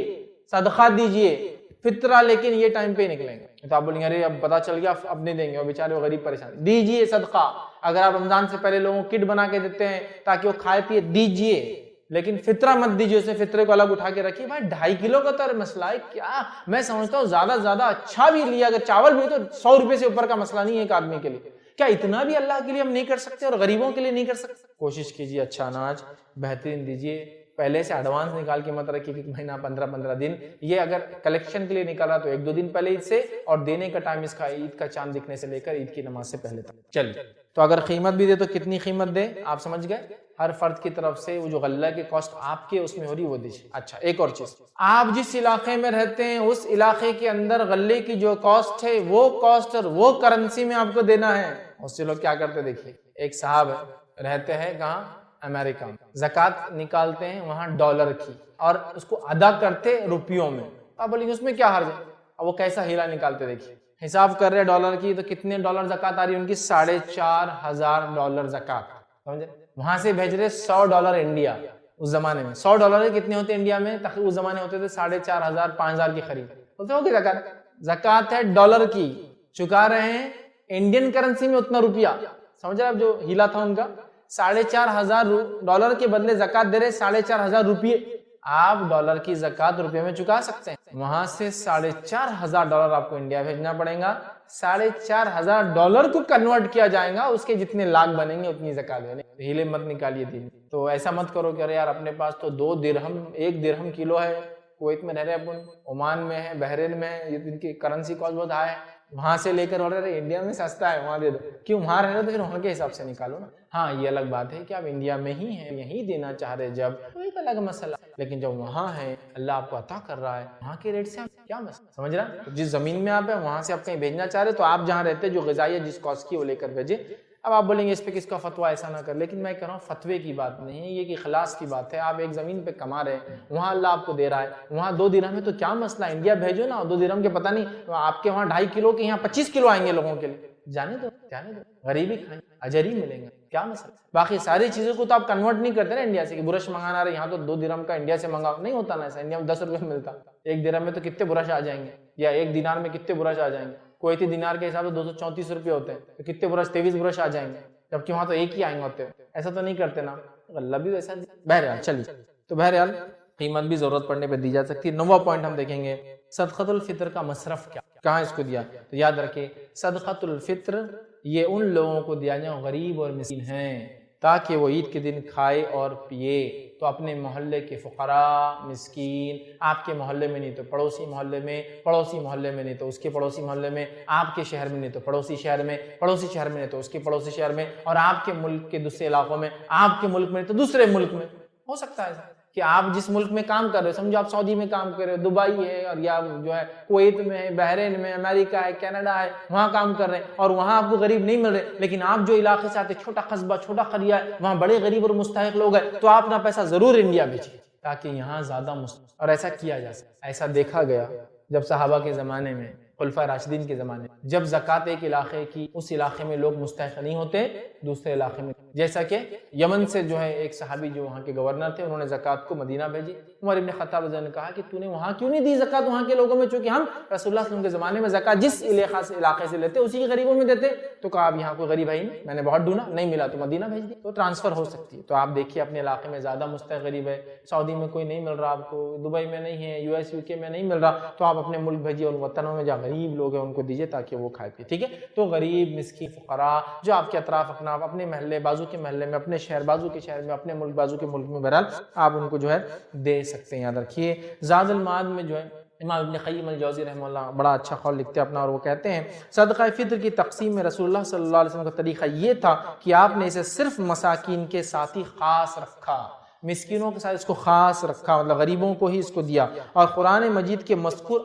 صدقہ دیجئے. فطرہ لیکن یہ ٹائم پہ ہی نکلیں گے. تو آپ بولیں گے ارے اب پتہ چل گیا اب نہیں دیں گے، وہ بیچارے وہ غریب پریشان. دیجئے صدقہ. اگر آپ رمضان سے پہلے لوگوں کو کٹ بنا کے دیتے ہیں تاکہ وہ کھائے پیے، دیجئے. لیکن فطرہ مت دیجئے، اسے فطرے کو الگ اٹھا کے رکھیے. بھائی 2.5 کلو کا تو مسئلہ ہے کیا، میں سمجھتا ہوں زیادہ زیادہ اچھا بھی لیا، اگر چاول بھی تو 100 روپے سے اوپر کا مسئلہ نہیں ہے ایک آدمی کے لیے. کیا اتنا بھی اللہ کے لیے ہم نہیں کر سکتے اور غریبوں کے لیے نہیں کر سکتے؟ کوشش کیجئے اچھا اناج بہترین دیجئے. پہلے سے ایڈوانس نکال کے مت رکھیے کہ مہینہ 15 دن، یہ اگر کلیکشن کے لیے نکالا تو 1-2 دن پہلے عید سے، اور دینے کا ٹائم اس کا عید کا چاند دکھنے سے لے کر عید کی نماز سے پہلے تک۔ چلیے، تو اگر قیمت بھی دے تو کتنی قیمت دے آپ سمجھ گئے، ہر فرد کی طرف سے وہ جو غلہ کی کاسٹ آپ کے اس میں ہو رہی وہ دیجیے۔ اچھا ایک اور چیز، آپ جس علاقے میں رہتے ہیں اس علاقے کے اندر غلے کی جو کاسٹ ہے وہ کاسٹ اور وہ کرنسی میں آپ کو دینا ہے۔ اس سے لوگ کیا کرتے دیکھیے، ایک صاحب رہتے ہیں کہاں، امریکہ میں، زکوٰۃ نکالتے ہیں وہاں ڈالر کی اور اس کو ادا کرتے روپیوں میں۔ آپ بولیں گے اس میں کیا حرج ہے، اب وہ کیسا ہیلا نکالتے دیکھیے، حساب کر رہے ڈالر کی تو کتنے ڈالر زکوٰۃ آ رہی ہے ان کی، $4,500 زکوٰۃ، سمجھے، وہاں سے بھیج رہے $100 انڈیا۔ اس زمانے میں $100 کتنے ہوتے انڈیا میں، تقریباً اس زمانے ہوتے تھے 4,500 5,000 کی خرید، بولتے ہوگی زکوٰۃ، زکوٰۃ ہے ڈالر کی، چکا رہے ہیں انڈین کرنسی میں اتنا روپیہ، سمجھ رہے آپ، جو ہیلا تھا ان کا $4,500 کے بدلے زکوٰۃ دے رہے 4,500 روپیے، آپ ڈالر کی زکوٰۃ روپے میں چکا سکتے ہیں، وہاں سے $4,500 آپ کو انڈیا بھیجنا پڑے گا، $4,500 کو کنورٹ کیا جائے گا، اس کے جتنے لاکھ بنیں گے اتنی زکوٰۃ بنے گی۔ ہیلے مت نکالیے دین، تو ایسا مت کرو کہ ارے یار اپنے پاس تو 2 درہم 1 درہم کلو ہے، کویت میں رہ رہے اپن، عمان میں ہے، بحرین میں ہے، ان کی کرنسی کاسٹ بہت ہائی ہے، وہاں سے لے کر رہے انڈیا میں سستا ہے وہاں دے دو، کیوں وہاں رہ رہے تو پھر وہاں کے حساب سے نکالو نا۔ ہاں یہ الگ بات ہے کہ آپ انڈیا میں ہی ہیں، یہی دینا چاہ رہے جب، تو ایک الگ مسئلہ، لیکن جب وہاں ہے اللہ آپ کو عطا کر رہا ہے وہاں کے ریٹ سے کیا مسئلہ، سمجھ رہا ہے، جس زمین میں آپ ہیں وہاں سے آپ کہیں بھیجنا چاہ رہے تو آپ جہاں رہتے جو غذائی ہے جس کاسٹ کی وہ لے کر بھیجے۔ اب آپ بولیں گے اس پہ کس کا فتویٰ ایسا نہ کر، لیکن میں کہہ رہا ہوں فتوے کی بات نہیں ہے، یہ کہ اخلاص کی بات ہے، آپ ایک زمین پہ کما رہے ہیں، وہاں اللہ آپ کو دے رہا ہے، وہاں 2 درہم ہے تو کیا مسئلہ، انڈیا بھیجو نا، 2 درہم کے پتہ نہیں آپ کے وہاں 2.5 کلو کے یہاں 25 کلو آئیں گے لوگوں کے لیے، جانے دو غریبی کھائیں، اجر ہی ملیں گے، کیا مسئلہ۔ باقی ساری چیزوں کو تو آپ کنورٹ نہیں کرتے نا انڈیا سے، کہ برش منگانا رہے یہاں تو 2 درہم کا انڈیا سے منگاؤ، نہیں ہوتا نا ایسا، انڈیا میں 10 روپے میں ملتا، 1 درہم میں تو کتنے برش آ جائیں گے، یا 1 دینار میں کتنے برش آ جائیں گے، کویتی دینار کے حساب سے 234 روپے ہوتے ہیں تو کتنے برش، 23 برش آ جائیں گے، جبکہ وہاں تو ایک ہی آئیں گے ہوتے ہیں، ایسا تو نہیں کرتے نا، اللہ بھی ویسا۔ بہرحال چلیے، تو بہرحال قیمت بھی ضرورت پڑنے پہ دی جا سکتی ہے۔ 9واں پوائنٹ ہم دیکھیں گے، صدقۃ الفطر کا مصرف کیا، کہاں اس کو دیا، تو یاد رکھیں صدقۃ الفطر یہ ان لوگوں کو دیا جو غریب اور مسکین ہیں، تاکہ وہ عید کے دن کھائے اور پیے، تو اپنے محلے کے فقراء مسکین، آپ کے محلے میں نہیں تو پڑوسی محلے میں، پڑوسی محلے میں نہیں تو اس کے پڑوسی محلے میں، آپ کے شہر میں نہیں تو پڑوسی شہر میں، پڑوسی شہر میں نہیں تو اس کے پڑوسی شہر میں، اور آپ کے ملک کے دوسرے علاقوں میں، آپ کے ملک میں نہیں تو دوسرے ملک میں، ہو سکتا ہے کہ آپ جس ملک میں کام کر رہے ہو، سمجھو آپ سعودی میں کام کر رہے ہو، دبئی ہے، اور یا جو ہے کویت میں ہے، بحرین میں، امریکہ ہے، کینیڈا ہے، وہاں کام کر رہے ہیں، اور وہاں آپ کو غریب نہیں مل رہے، لیکن آپ جو علاقے سے آتے، چھوٹا قصبہ، چھوٹا قریہ ہے، وہاں بڑے غریب اور مستحق لوگ ہیں، تو آپ اپنا پیسہ ضرور انڈیا بھیجیے تاکہ یہاں زیادہ اور ایسا کیا جا سکے۔ ایسا دیکھا گیا جب صحابہ کے زمانے میں، خلفائے راشدین کے زمانے میں، جب زکوٰۃ ایک علاقے کی، اس علاقے میں لوگ مستحق نہیں ہوتے، دوسرے علاقے میں، جیسا کہ یمن سے جو ہے ایک صحابی جو وہاں کے گورنر تھے، انہوں نے زکوٰۃ کو مدینہ بھیجی، عمر ابن خطاب رضی اللہ عنہ نے کہا کہ تو نے وہاں کیوں نہیں دی زکوٰۃ وہاں کے لوگوں میں، چونکہ ہم رسول اللہ صلی اللہ علیہ وسلم کے زمانے میں زکوٰۃ جس علاقے سے لیتے اسی کے غریبوں میں دیتے، تو کہا اب یہاں کوئی غریب ہے ہی نہیں، میں نے بہت ڈھونڈا نہیں ملا تو مدینہ بھیج دی، تو ٹرانسفر ہو سکتی ہے۔ تو آپ دیکھیے اپنے علاقے میں زیادہ مستحق غریب ہے، سعودی میں کوئی نہیں مل رہا آپ کو، دبئی میں نہیں ہے، US UK میں نہیں مل رہا، تو آپ اپنے ملک بھیجیے، ان وطنوں میں جہاں غریب لوگ ہیں ان کو دیجیے تاکہ وہ کھائے پیے، ٹھیک ہے۔ تو غریب مسکین فقراء جو آپ کے اطراف اکناف، اپنے محلے بازو کے محلے میں، اپنے شہر بازو کے شہر میں، اپنے ملک بازو کے ملک میں، بہرحال آپ ان کو جو ہے دے سکتے ہیں۔ یاد رکھیے زاد المعاد میں جو ہے امام ابن قیم الجوزی رحمہ اللہ بڑا اچھا قول لکھتے ہیں اپنا، اور وہ کہتے ہیں صدقہ فطر کی تقسیم میں رسول اللہ صلی اللہ علیہ وسلم کا طریقہ یہ تھا کہ آپ نے اسے صرف مساکین کے ساتھ ہی خاص رکھا، مسکینوں کے ساتھ اس کو خاص رکھا، مطلب غریبوں کو ہی اس کو دیا، اور قرآن مجید کے مذکور